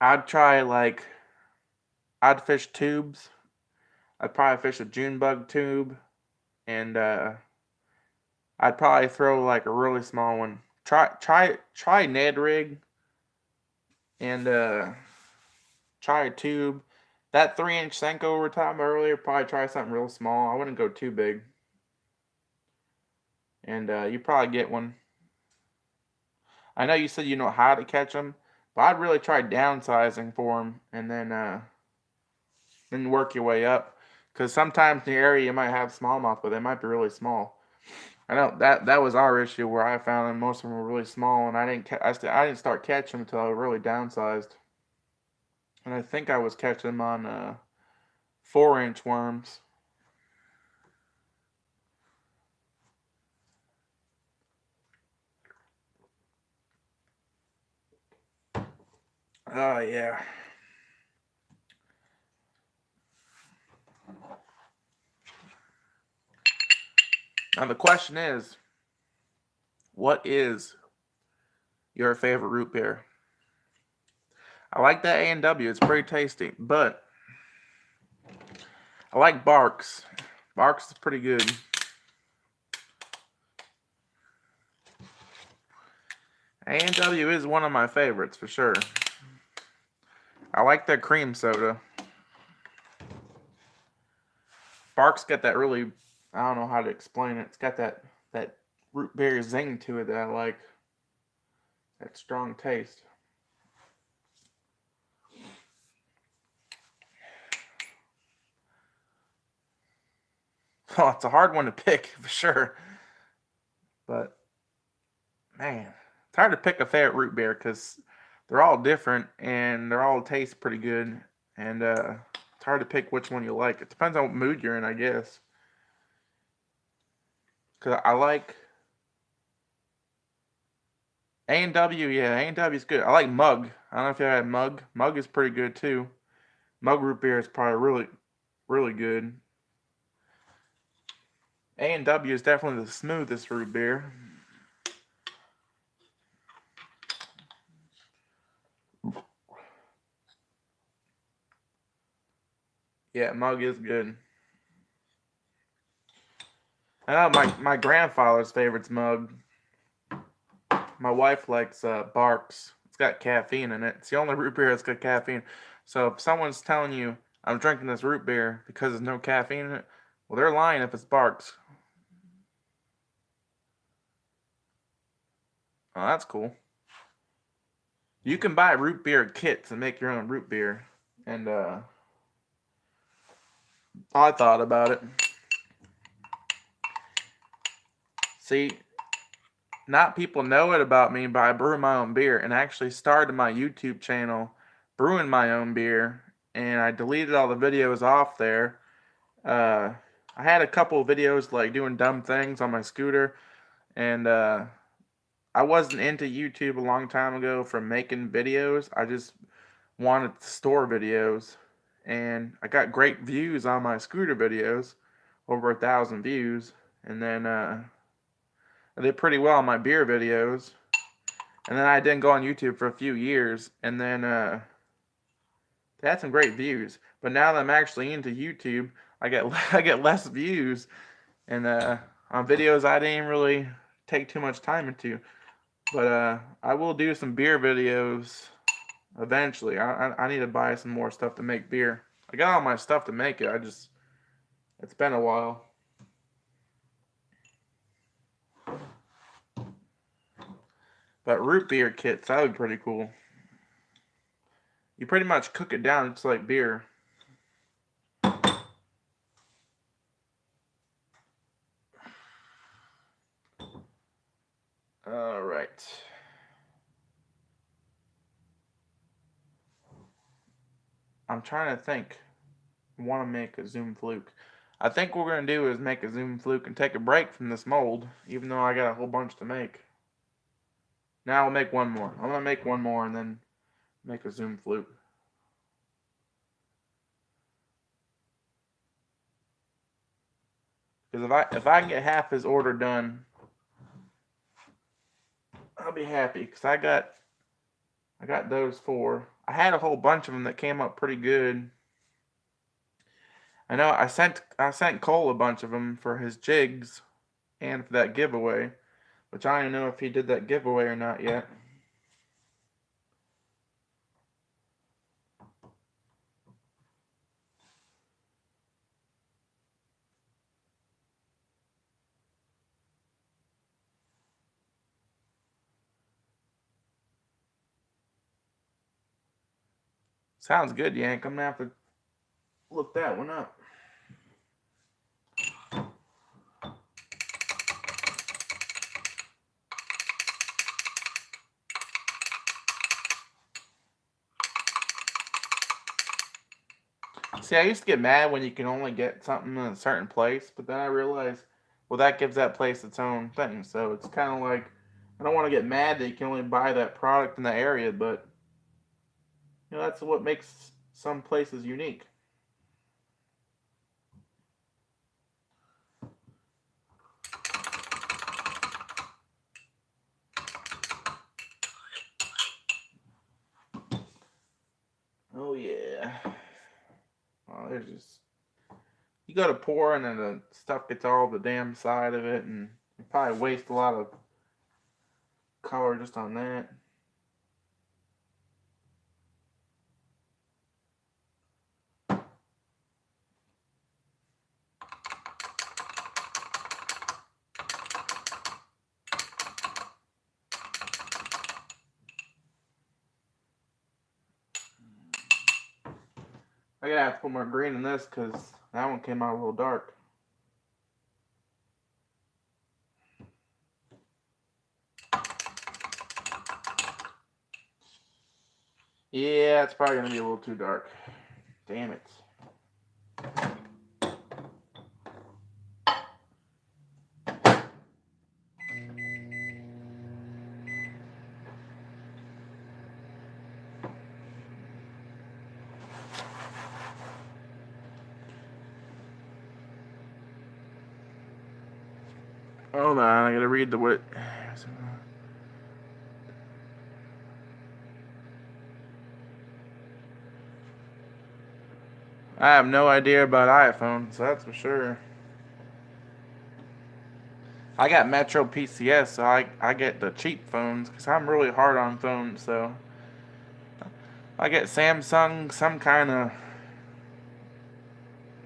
I'd try I'd fish tubes. I'd probably fish a Junebug tube, and I'd probably throw like a really small one. Try Ned rig, and try a tube. That 3-inch Senko we were talking about earlier, probably try something real small. I wouldn't go too big. And you probably get one. I know you said you know how to catch them, but I'd really try downsizing for them, and then work your way up. Because sometimes in the area you might have smallmouth, but they might be really small. I know that was our issue where I found them. Most of them were really small, and I didn't start catching them until I really downsized. And I think I was catching them on 4-inch worms. Oh yeah. Now the question is, what is your favorite root beer? I like that A&W. It's pretty tasty, but I like Barks. Barks is pretty good. A&W is one of my favorites for sure. I like their cream soda. Barks got that really, I don't know how to explain it. It's got that root beer zing to it that I like. That strong taste. Oh, it's a hard one to pick for sure. But man, it's hard to pick a favorite root beer because they're all different and they're all taste pretty good. And it's hard to pick which one you like. It depends on what mood you're in, I guess. Cause I like A&W. Yeah, A&W is good. I like Mug. I don't know if you ever had Mug. Mug is pretty good too. Mug root beer is probably really good. A&W is definitely the smoothest root beer. Yeah, Mug is good. I know my grandfather's favorite's Mug. My wife likes Barks. It's got caffeine in it. It's the only root beer that's got caffeine. So if someone's telling you I'm drinking this root beer because there's no caffeine in it, well, they're lying if it's Barks. Oh, that's cool. You can buy root beer kits and make your own root beer. And I thought about it. See, not people know it about me, but I brew my own beer and I actually started my YouTube channel brewing my own beer. And I deleted all the videos off there. Uh, I had a couple of videos like doing dumb things on my scooter, and I wasn't into YouTube a long time ago from making videos. I just wanted to store videos, and I got great views on my scooter videos, over 1,000 views, and then I did pretty well on my beer videos, and then I didn't go on YouTube for a few years, and then they had some great views. But now that I'm actually into YouTube, I get I get less views, and on videos I didn't really take too much time into. But I will do some beer videos eventually. I need to buy some more stuff to make beer. I got all my stuff to make it. It's been a while. But root beer kits, that would be pretty cool. You pretty much cook it down just like beer. All right. I'm trying to think. I want to make a Zoom Fluke. I think what we're going to do is make a Zoom Fluke and take a break from this mold, even though I got a whole bunch to make. Now I'll make one more. I'm going to make one more and then make a Zoom Fluke. Because if I can get half his order done, I'll be happy. Because I got those four. I had a whole bunch of them that came up pretty good. I know I sent Cole a bunch of them for his jigs and for that giveaway, which I don't know if he did that giveaway or not yet. Sounds good, Yank. I'm gonna have to look that one up. See, I used to get mad when you can only get something in a certain place, but then I realized, well, that gives that place its own thing. So it's kind of like I don't want to get mad that you can only buy that product in the area, but that's what makes some places unique. Oh yeah. Oh, there's just you go to pour and then the stuff gets all the damn side of it, and you probably waste a lot of color just on that. I gotta have to put more green in this because that one came out a little dark. Yeah, it's probably going to be a little too dark. Damn it. Hold on, I gotta read the what. I have no idea about iPhones, that's for sure. I got Metro PCS, so I get the cheap phones because I'm really hard on phones. So I get Samsung, some kind of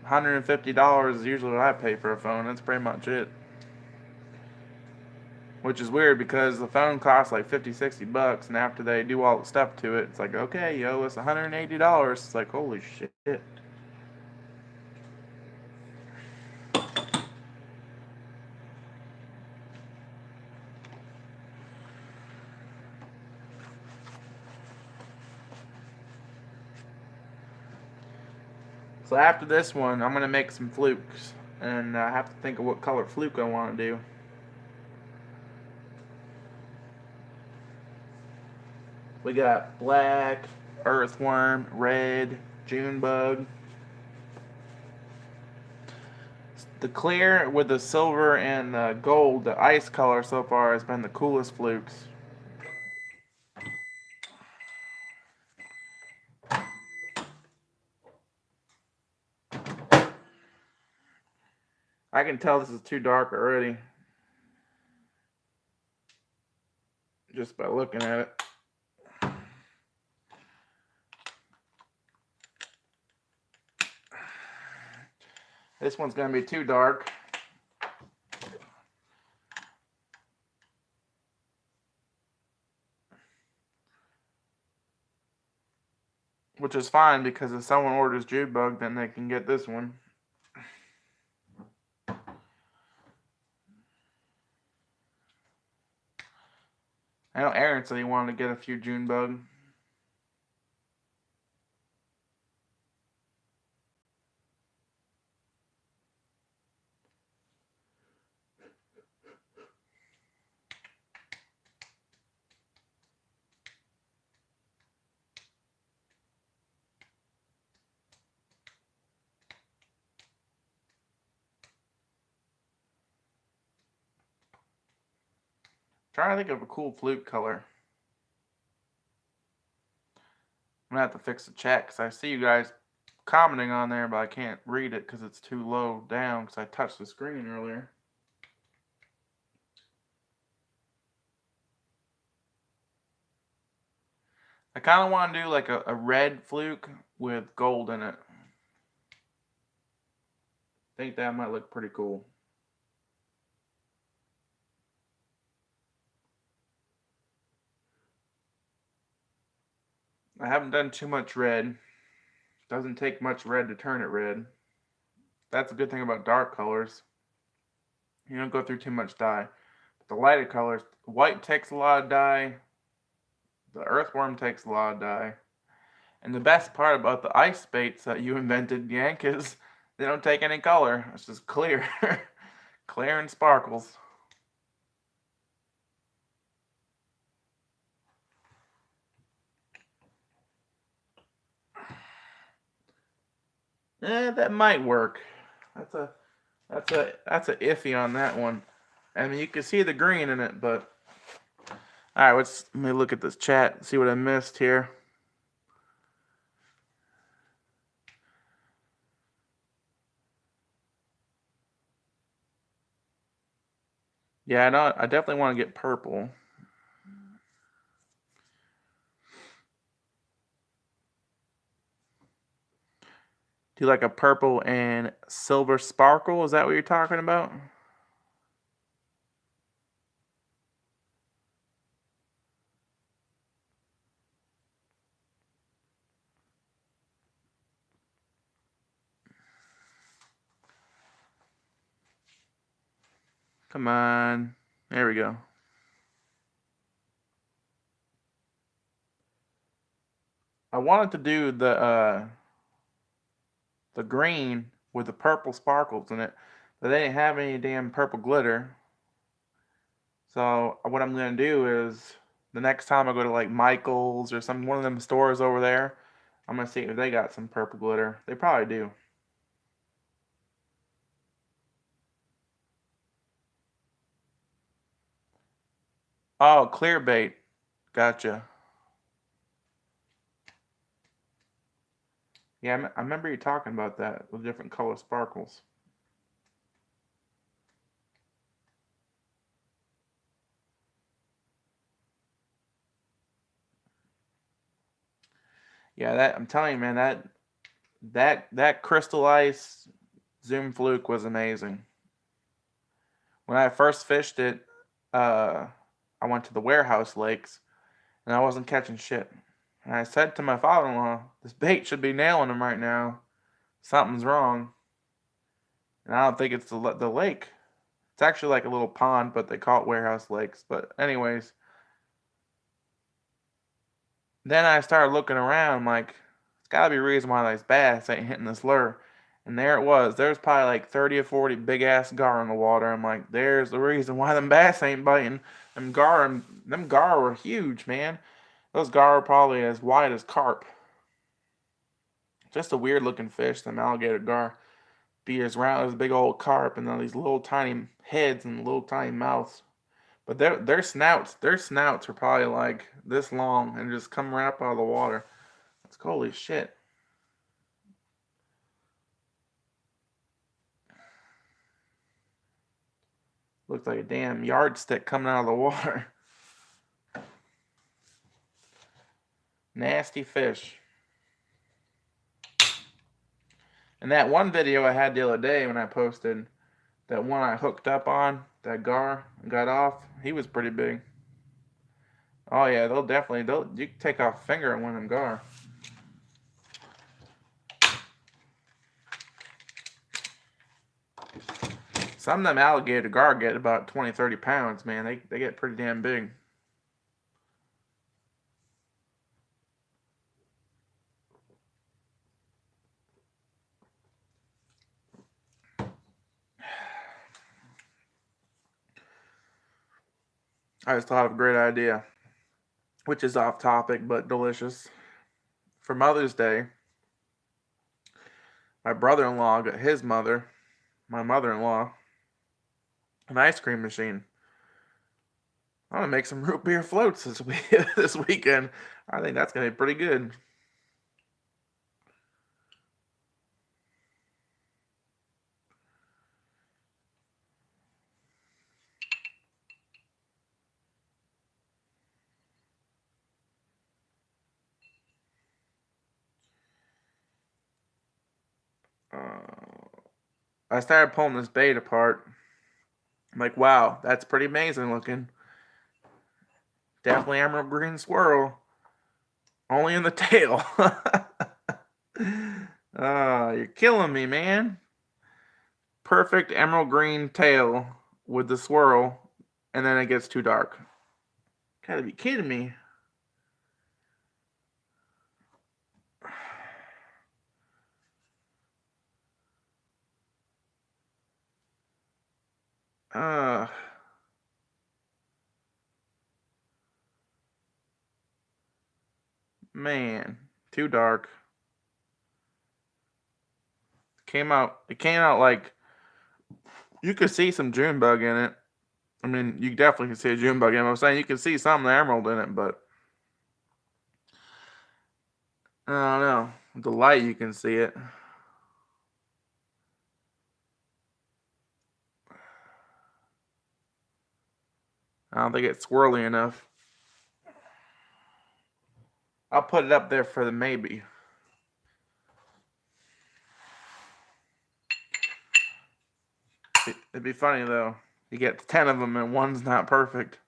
$150 is usually what I pay for a phone. That's pretty much it. Which is weird because the phone costs like 50, 60 bucks, and after they do all the stuff to it, it's like, okay, you owe us $180. It's like, holy shit. So after this one, I'm gonna make some flukes, and I have to think of what color fluke I want to do. We got black, earthworm, red, Junebug. The clear with the silver and gold, the ice color so far has been the coolest flukes. I can tell this is too dark already, just by looking at it. This one's going to be too dark. Which is fine, because if someone orders Junebug, then they can get this one. I know Aaron said he wanted to get a few Junebug. Trying to think of a cool fluke color. I'm going to have to fix the chat, because I see you guys commenting on there, but I can't read it because it's too low down because I touched the screen earlier. I kind of want to do like a red fluke with gold in it. I think that might look pretty cool. I haven't done too much red. Doesn't take much red to turn it red. That's a good thing about dark colors. You don't go through too much dye. But the lighter colors, white takes a lot of dye. The earthworm takes a lot of dye. And the best part about the ice baits that you invented, Yank, is they don't take any color. It's just clear. Clear and sparkles. That might work. That's a iffy on that one. I mean, you can see the green in it, but all right. Let me look at this chat. See what I missed here. Yeah, I definitely want to get purple. Do like a purple and silver sparkle? Is that what you're talking about? Come on. There we go. I wanted to do the green with the purple sparkles in it, but they didn't have any damn purple glitter. So what I'm gonna do is the next time I go to like Michael's or one of them stores over there, I'm gonna see if they got some purple glitter. They probably do. Oh, clear bait. Gotcha. Yeah, I remember you talking about that with different color sparkles. Yeah, that I'm telling you, man, that crystal ice Zoom Fluke was amazing. When I first fished it, I went to the warehouse lakes and I wasn't catching shit. And I said to my father-in-law, "This bait should be nailing him right now. Something's wrong." And I don't think it's the lake. It's actually like a little pond, but they call it warehouse lakes. But anyways, then I started looking around, like, it's got to be a reason why these bass ain't hitting this lure. And there it was. There's probably like 30 or 40 big ass gar in the water. I'm like, there's the reason why them bass ain't biting. Them gar were huge, man. Those gar are probably as wide as carp. Just a weird looking fish, them alligator gar. Be as round as a big old carp, and then these little tiny heads and little tiny mouths. But their snouts are probably like this long and just come right up out of the water. It's holy shit. Looks like a damn yardstick coming out of the water. Nasty fish. And that one video I had the other day when I posted, that one I hooked up on, that gar got off, he was pretty big. Oh yeah, you can take off a finger on one of them gar. Some of them alligator gar get about 20, 30 pounds, man. They get pretty damn big. I just thought of a great idea, which is off topic but delicious. For Mother's Day, my brother-in-law got his mother, my mother-in-law, an ice cream machine. I'm gonna make some root beer floats this weekend. I think that's gonna be pretty good. I started pulling this bait apart. I'm like, wow, that's pretty amazing looking. Definitely emerald green swirl. Only in the tail. You're killing me, man. Perfect emerald green tail with the swirl, and then it gets too dark. Gotta be kidding me. Uh, man, too dark. It came out like you could see some June bug in it. I mean, you definitely can see a June bug in it. I'm saying you can see some of the emerald in it, but I don't know. With the light, you can see it. I don't think it's swirly enough. I'll put it up there for the maybe. It'd be funny though. You get 10 of them and one's not perfect.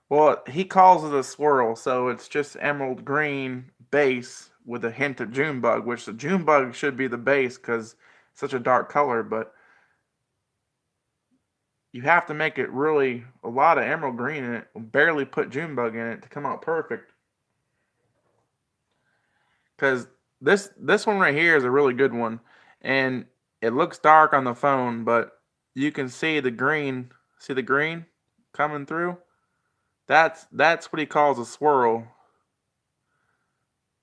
Well, he calls it a swirl, so it's just emerald green base with a hint of June bug, which the June bug should be the base because it's such a dark color, but you have to make it really a lot of emerald green in it, barely put June bug in it to come out perfect. because this one right here is a really good one, and it looks dark on the phone, but you can see the green. See the green coming through? That's what he calls a swirl.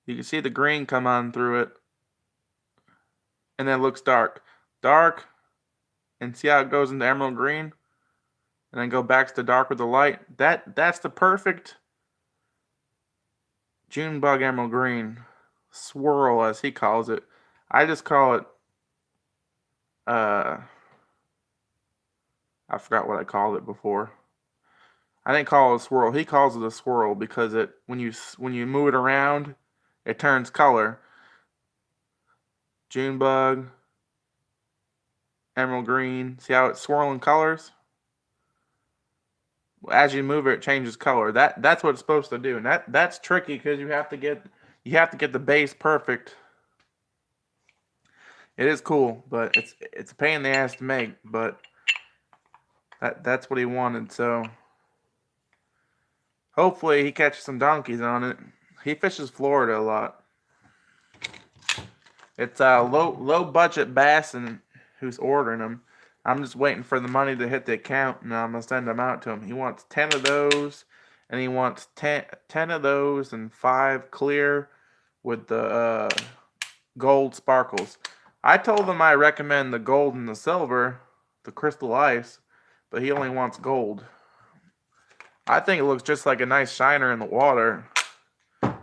You can see the green come on through it, and then it looks dark. Dark, and see how it goes into emerald green? And then go back to dark with the light. That's the perfect Junebug emerald green swirl, as he calls it. I just call it I forgot what I called it before. I didn't call it a swirl. He calls it a swirl because it when you move it around, it turns color. Junebug, emerald green. See how it's swirling colors? As you move it, it changes color. That's what it's supposed to do, and that's tricky because you have to get the base perfect. It is cool, but it's a pain in the ass to make. But that's what he wanted. So hopefully he catches some donkeys on it. He fishes Florida a lot. It's a low budget bass, and who's ordering them. I'm just waiting for the money to hit the account, and I'm gonna send them out to him. He wants 10 of those, and he wants 10 of those and 5 clear with the gold sparkles. I told him I recommend the gold and the silver, the crystal ice, but he only wants gold. I think it looks just like a nice shiner in the water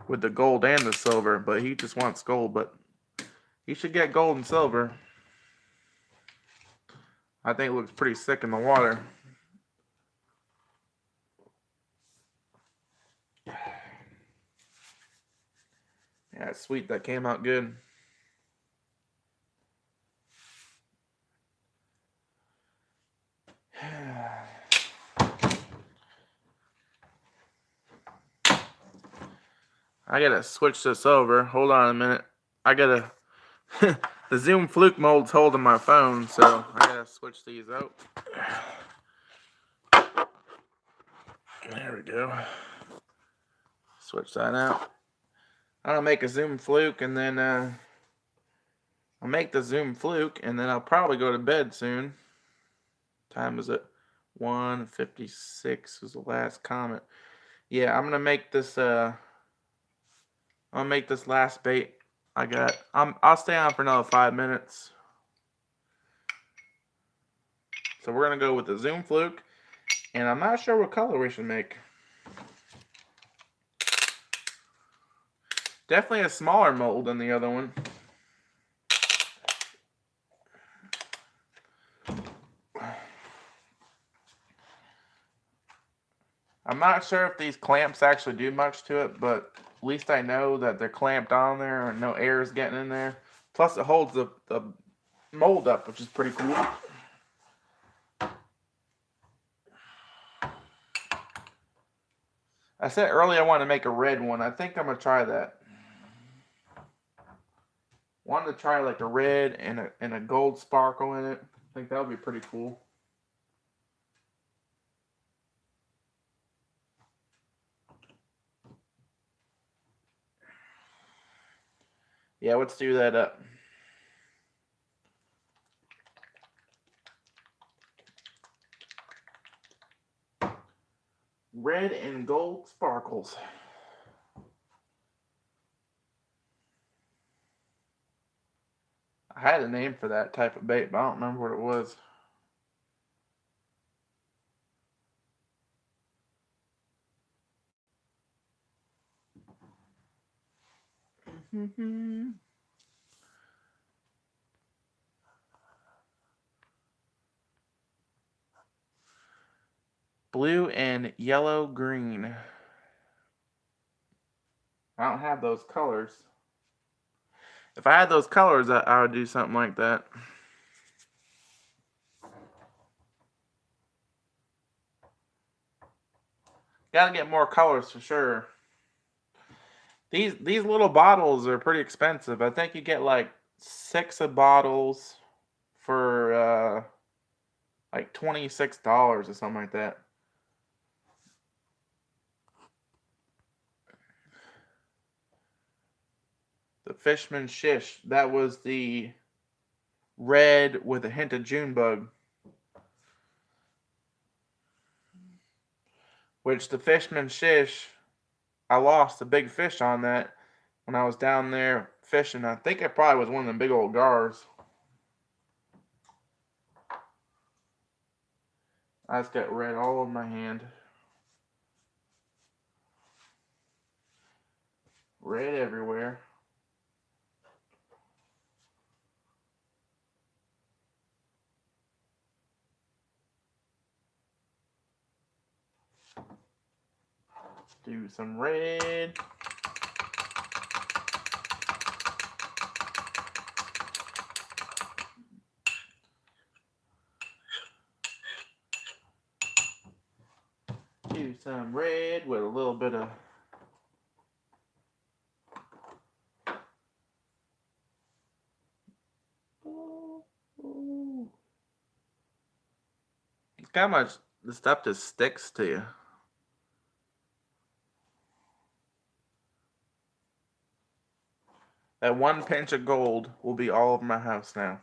with the gold and the silver, but he just wants gold. But he should get gold and silver. I think it looks pretty sick in the water. Yeah, it's sweet. That came out good. I gotta switch this over. Hold on a minute. I gotta... the Zoom Fluke mold's holding my phone, so I gotta switch these out. There we go. Switch that out. I'll make a Zoom Fluke, and then I'll make the Zoom Fluke, and then I'll probably go to bed soon. Time is it? 1:56 was the last comment. Yeah, I'm gonna make this. I'll make this last bait. I'll stay on for another 5 minutes. So we're gonna go with the Zoom Fluke, and I'm not sure what color we should make. Definitely a smaller mold than the other one. I'm not sure if these clamps actually do much to it, but at least I know that they're clamped on there and no air is getting in there. Plus it holds the mold up, which is pretty cool. I said earlier I want to make a red one. I think I'm going to try that. Wanted to try like a red and a gold sparkle in it. I think that would be pretty cool. Yeah, let's do that up. Red and gold sparkles. I had a name for that type of bait, but I don't remember what it was. Blue and yellow green. I don't have those colors. If I had those colors, I would do something like that. Gotta get more colors for sure. These little bottles are pretty expensive. I think you get like 6 of bottles for like $26 or something like that. The Fishman Shish. That was the red with a hint of June bug. Which the Fishman Shish, I lost a big fish on that when I was down there fishing. I think it probably was one of them big old gars. I just got red all over my hand. Red everywhere. Do some red. Do some red with a little bit of Look how much the stuff just sticks to you. That one pinch of gold will be all over my house now.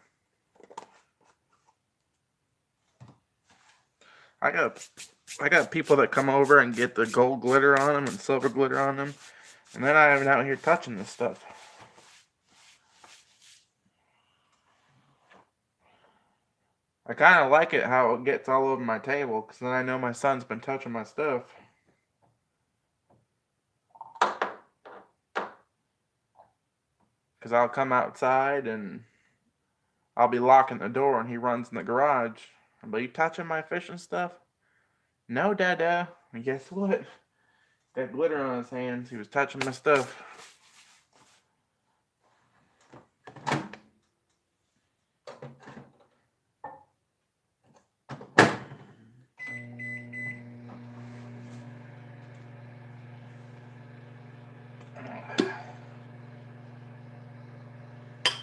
I got people that come over and get the gold glitter on them and silver glitter on them, and then I'm out here touching this stuff. I kind of like it how it gets all over my table, because then I know my son's been touching my stuff. Because I'll come outside and I'll be locking the door and he runs in the garage. But you touching my fishing stuff? No, Dada. And guess what? That glitter on his hands. He was touching my stuff.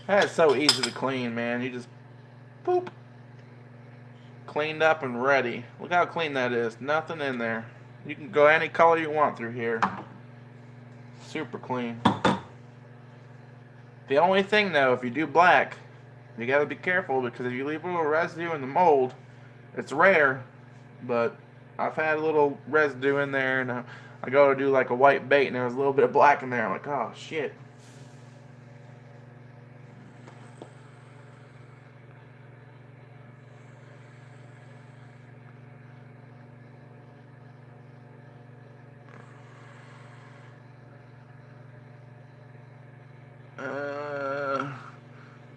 That's so easy to clean, man. You just boop. Cleaned up and ready. Look how clean that is. Nothing in there. You can go any color you want through here. Super clean. The only thing though, if you do black, you gotta be careful, because if you leave a little residue in the mold, it's rare, but I've had a little residue in there, and I go to do like a white bait and there was a little bit of black in there. I'm like, oh shit.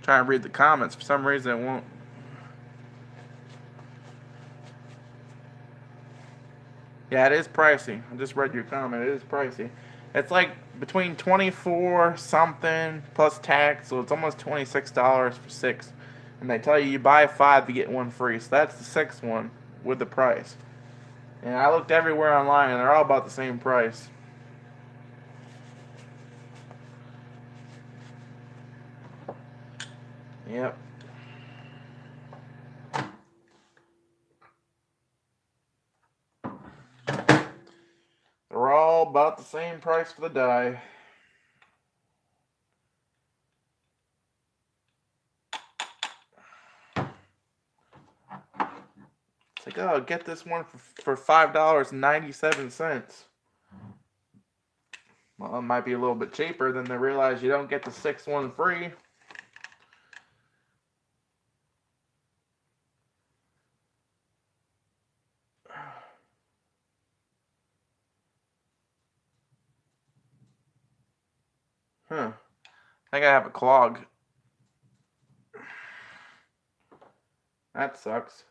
Trying to read the comments. For some reason it won't. Yeah, it is pricey. I just read your comment. It is pricey. It's like between 24 something plus tax, so it's almost $26 for 6. And they tell you buy 5 to get 1 free. So that's the 6th one with the price. And I looked everywhere online and they're all about the same price. Yep. They're all about the same price for the dye. It's like, oh, get this one for $5.97. Well, it might be a little bit cheaper. Then they realize you don't get the 6th one free. Huh. I think I have a clog. That sucks.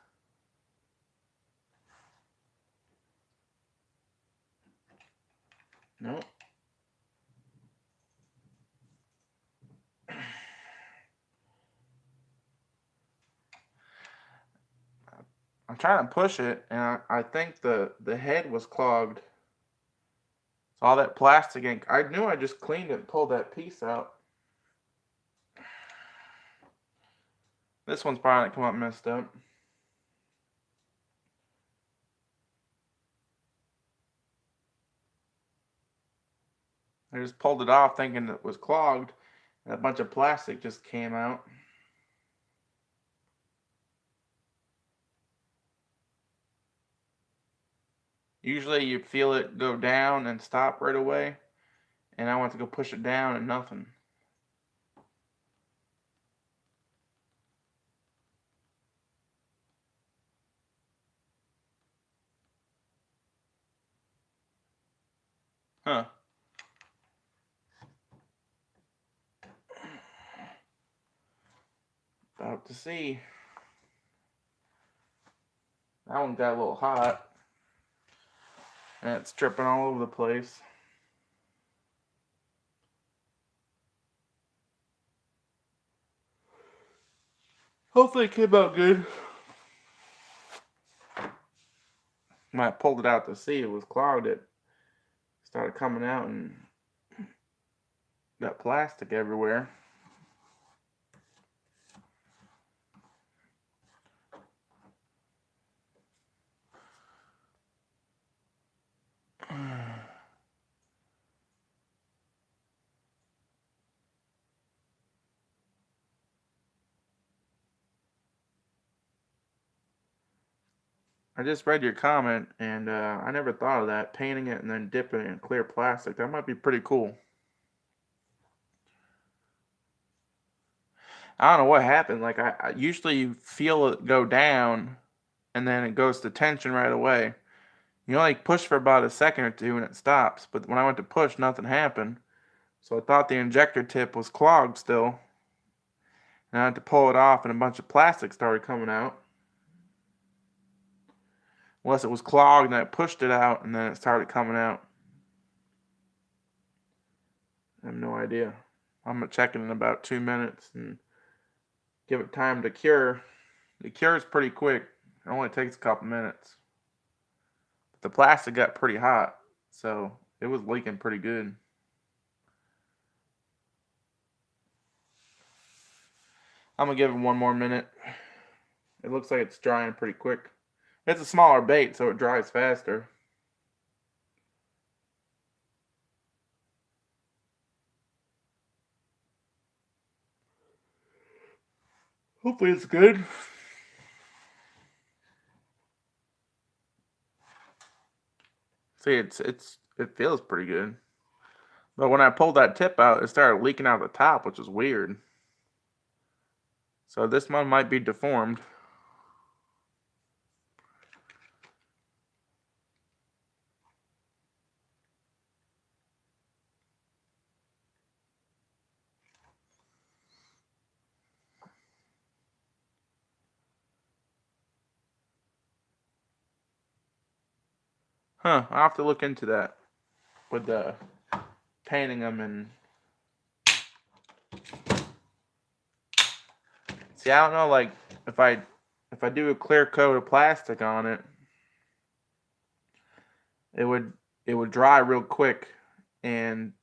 Nope. I'm trying to push it, and I think the head was clogged. So all that plastic ink. I knew I just cleaned it and pulled that piece out. This one's probably gonna come up messed up. I just pulled it off thinking it was clogged, A bunch of plastic just came out. Usually you feel it go down and stop right away. And I went to go push it down and nothing. Huh. About to see. That one got a little hot. And it's dripping all over the place. Hopefully it came out good. When I pulled it out to see, it was clogged. It started coming out and got plastic everywhere. I just read your comment, and I never thought of that. Painting it and then dipping it in clear plastic. That might be pretty cool. I don't know what happened. Like, I usually you feel it go down, and then it goes to tension right away. You only push for about a second or two, and it stops. But when I went to push, nothing happened. So I thought the injector tip was clogged still. And I had to pull it off, and a bunch of plastic started coming out. Unless it was clogged, and I pushed it out, and then it started coming out. I have no idea. I'm going to check it in about 2 minutes and give it time to cure. The cure is pretty quick. It only takes a couple minutes. But the plastic got pretty hot, so it was leaking pretty good. I'm going to give it 1 more minute. It looks like it's drying pretty quick. It's a smaller bait, so it dries faster. Hopefully it's good. See, it feels pretty good. But when I pulled that tip out, it started leaking out the top, which is weird. So this one might be deformed. Huh, I'll have to look into that with the painting them and see. I don't know, like if I do a clear coat of plastic on it, it would dry real quick, and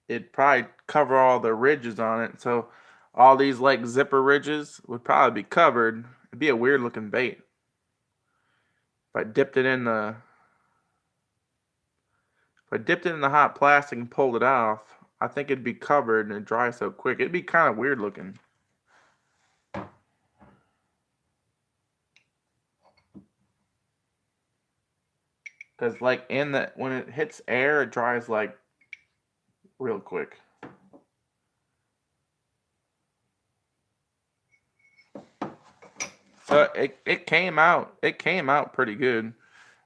it'd probably cover all the ridges on it. So all these like zipper ridges would probably be covered. It'd be a weird looking bait. If I dipped it in the hot plastic and pulled it off, I think it'd be covered and it'd dry so quick. It'd be kind of weird looking. Because like when it hits air, it dries like real quick. So it came out pretty good.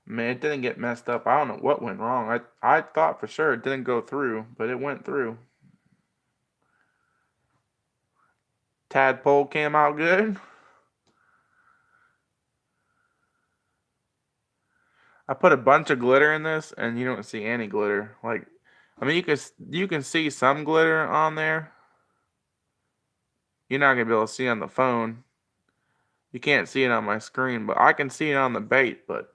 Man, it didn't get messed up. I don't know what went wrong. I thought for sure it didn't go through, but it went through. Tadpole came out good. I put a bunch of glitter in this, and you don't see any glitter. Like, I mean, you can see some glitter on there. You're not gonna be able to see on the phone. You can't see it on my screen, but I can see it on the bait. But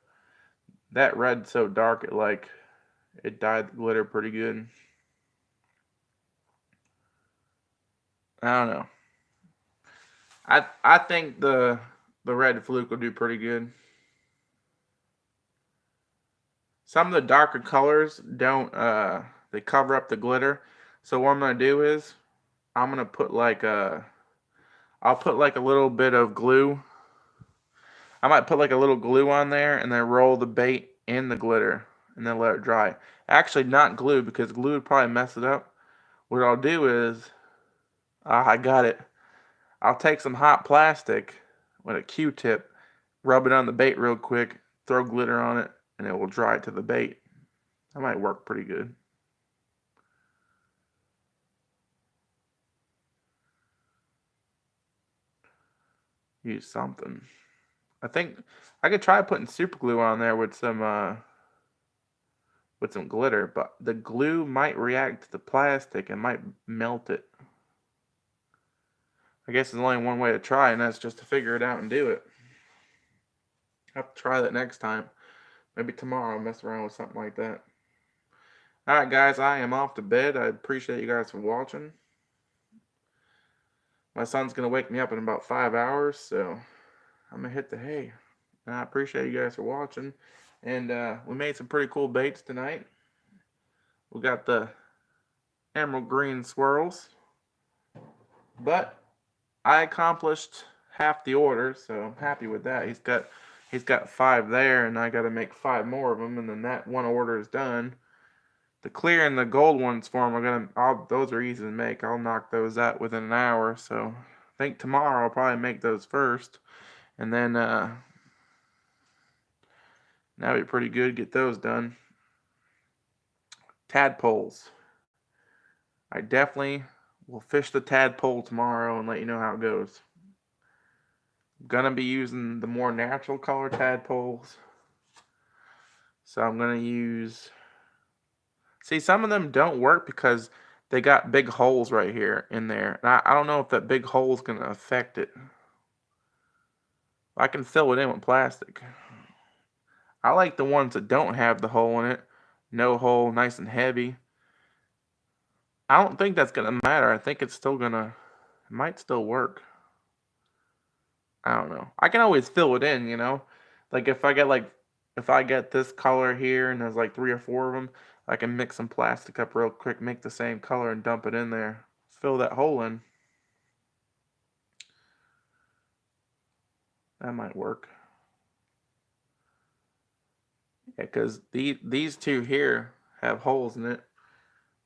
that red's so dark, it dyed the glitter pretty good. I don't know. I think the red fluke will do pretty good. Some of the darker colors don't they cover up the glitter. So what I'm gonna do is I'm gonna put like I'll put like a little bit of glue. I might put like a little glue on there and then roll the bait in the glitter and then let it dry. Actually, not glue because glue would probably mess it up. What I'll do is, I got it. I'll take some hot plastic with a Q-tip, rub it on the bait real quick, throw glitter on it, and it will dry it to the bait. That might work pretty good. Use something. I think I could try putting super glue on there with some glitter, but the glue might react to the plastic and might melt it. I guess there's only one way to try, and that's just to figure it out and do it. I'll have to try that next time. Maybe tomorrow I'll mess around with something like that. Alright guys, I am off to bed. I appreciate you guys for watching. My son's going to wake me up in about 5 hours, so I'm going to hit the hay. And I appreciate you guys for watching. And we made some pretty cool baits tonight. We got the emerald green swirls. But I accomplished half the order, so I'm happy with that. He's got 5 there, and I got to make 5 more of them, and then that one order is done. The clear and the gold ones for them those are easy to make. I'll knock those out within an hour. So I think tomorrow I'll probably make those first, and then that'd be pretty good. Get those done. Tadpoles. I definitely will fish the tadpole tomorrow and let you know how it goes. I'm gonna be using the more natural color tadpoles. So I'm gonna use. See, some of them don't work because they got big holes right here in there. And I don't know if that big hole is going to affect it. I can fill it in with plastic. I like the ones that don't have the hole in it. No hole, nice and heavy. I don't think that's going to matter. I think it's still going to, it might still work. I don't know. I can always fill it in, you know. Like if I get this color here and there's like 3 or 4 of them, I can mix some plastic up real quick, make the same color and dump it in there. Fill that hole in. That might work. Yeah, because these two here have holes in it.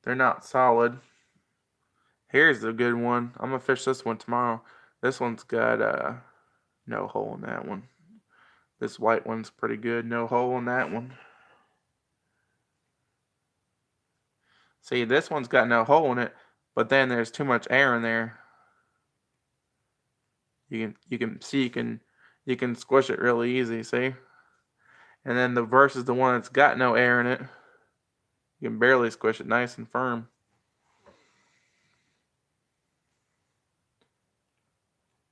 They're not solid. Here's a good one. I'm going to fish this one tomorrow. This one's got no hole in that one. This white one's pretty good. No hole in that one. See, this one's got no hole in it, but then there's too much air in there. You can squish it really easy, see? And then the versus the one that's got no air in it, you can barely squish it nice and firm.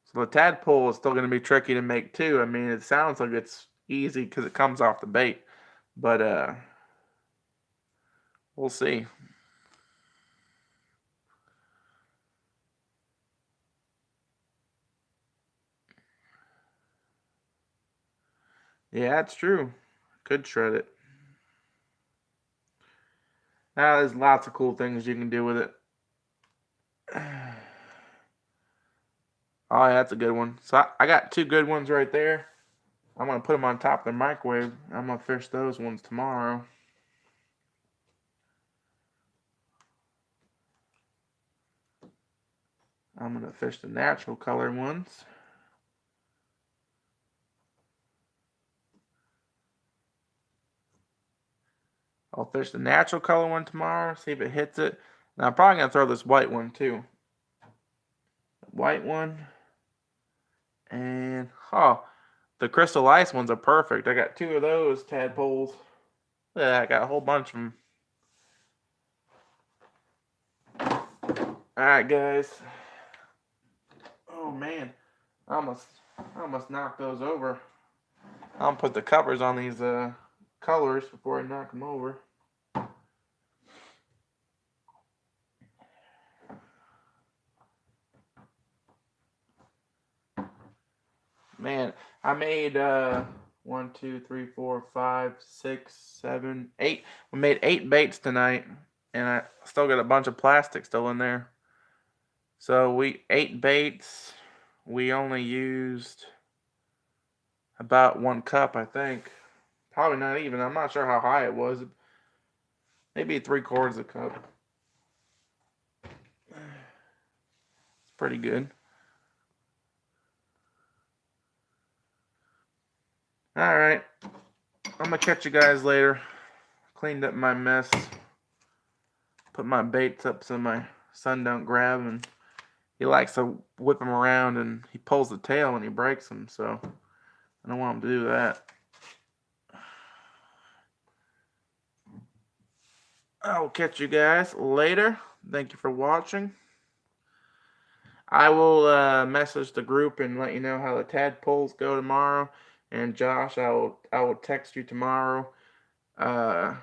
So the tadpole is still going to be tricky to make too. I mean, it sounds like it's easy because it comes off the bait, but we'll see. Yeah, that's true. Could shred it. Now, there's lots of cool things you can do with it. Oh, yeah, that's a good one. So I got 2 good ones right there. I'm going to put them on top of the microwave. I'm going to fish those ones tomorrow. I'm going to fish the natural color ones. I'll fish the natural color one tomorrow, see if it hits it. Now, I'm probably going to throw this white one too. White one. And, the crystal ice ones are perfect. I got 2 of those tadpoles. Yeah, I got a whole bunch of them. Alright, guys. Oh, man. I almost knocked those over. I'm going to put the covers on these colors before I knock them over. Man, I made 1, 2, 3, 4, 5, 6, 7, 8. We made 8 baits tonight, and I still got a bunch of plastic still in there. So we 8 baits. We only used about 1 cup, I think. Probably not even. I'm not sure how high it was. Maybe 3/4 a cup. It's pretty good. All right. I'm going to catch you guys later. Cleaned up my mess. Put my baits up so my son don't grab them. And he likes to whip them around and he pulls the tail and he breaks them. So I don't want him to do that. I'll catch you guys later. Thank you for watching. I will message the group and let you know how the tadpoles go tomorrow. And Josh, I will text you tomorrow. As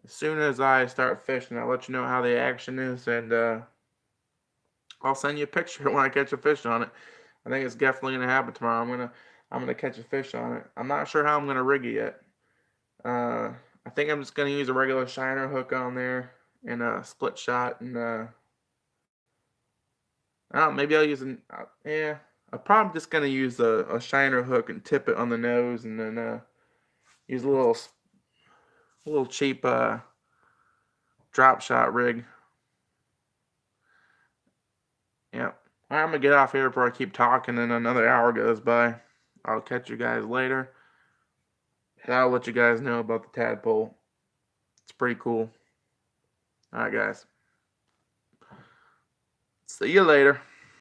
soon as I start fishing, I'll let you know how the action is, and I'll send you a picture when I catch a fish on it. I think it's definitely gonna happen tomorrow. I'm gonna catch a fish on it. I'm not sure how I'm gonna rig it yet. I think I'm just gonna use a regular shiner hook on there and a split shot, and I don't know, maybe I'll use an yeah. I'm probably just gonna use a shiner hook and tip it on the nose, and then use a little cheap drop shot rig. Yep. Alright, I'm gonna get off here before I keep talking and another hour goes by. I'll catch you guys later. And I'll let you guys know about the tadpole. It's pretty cool. Alright, guys. See you later.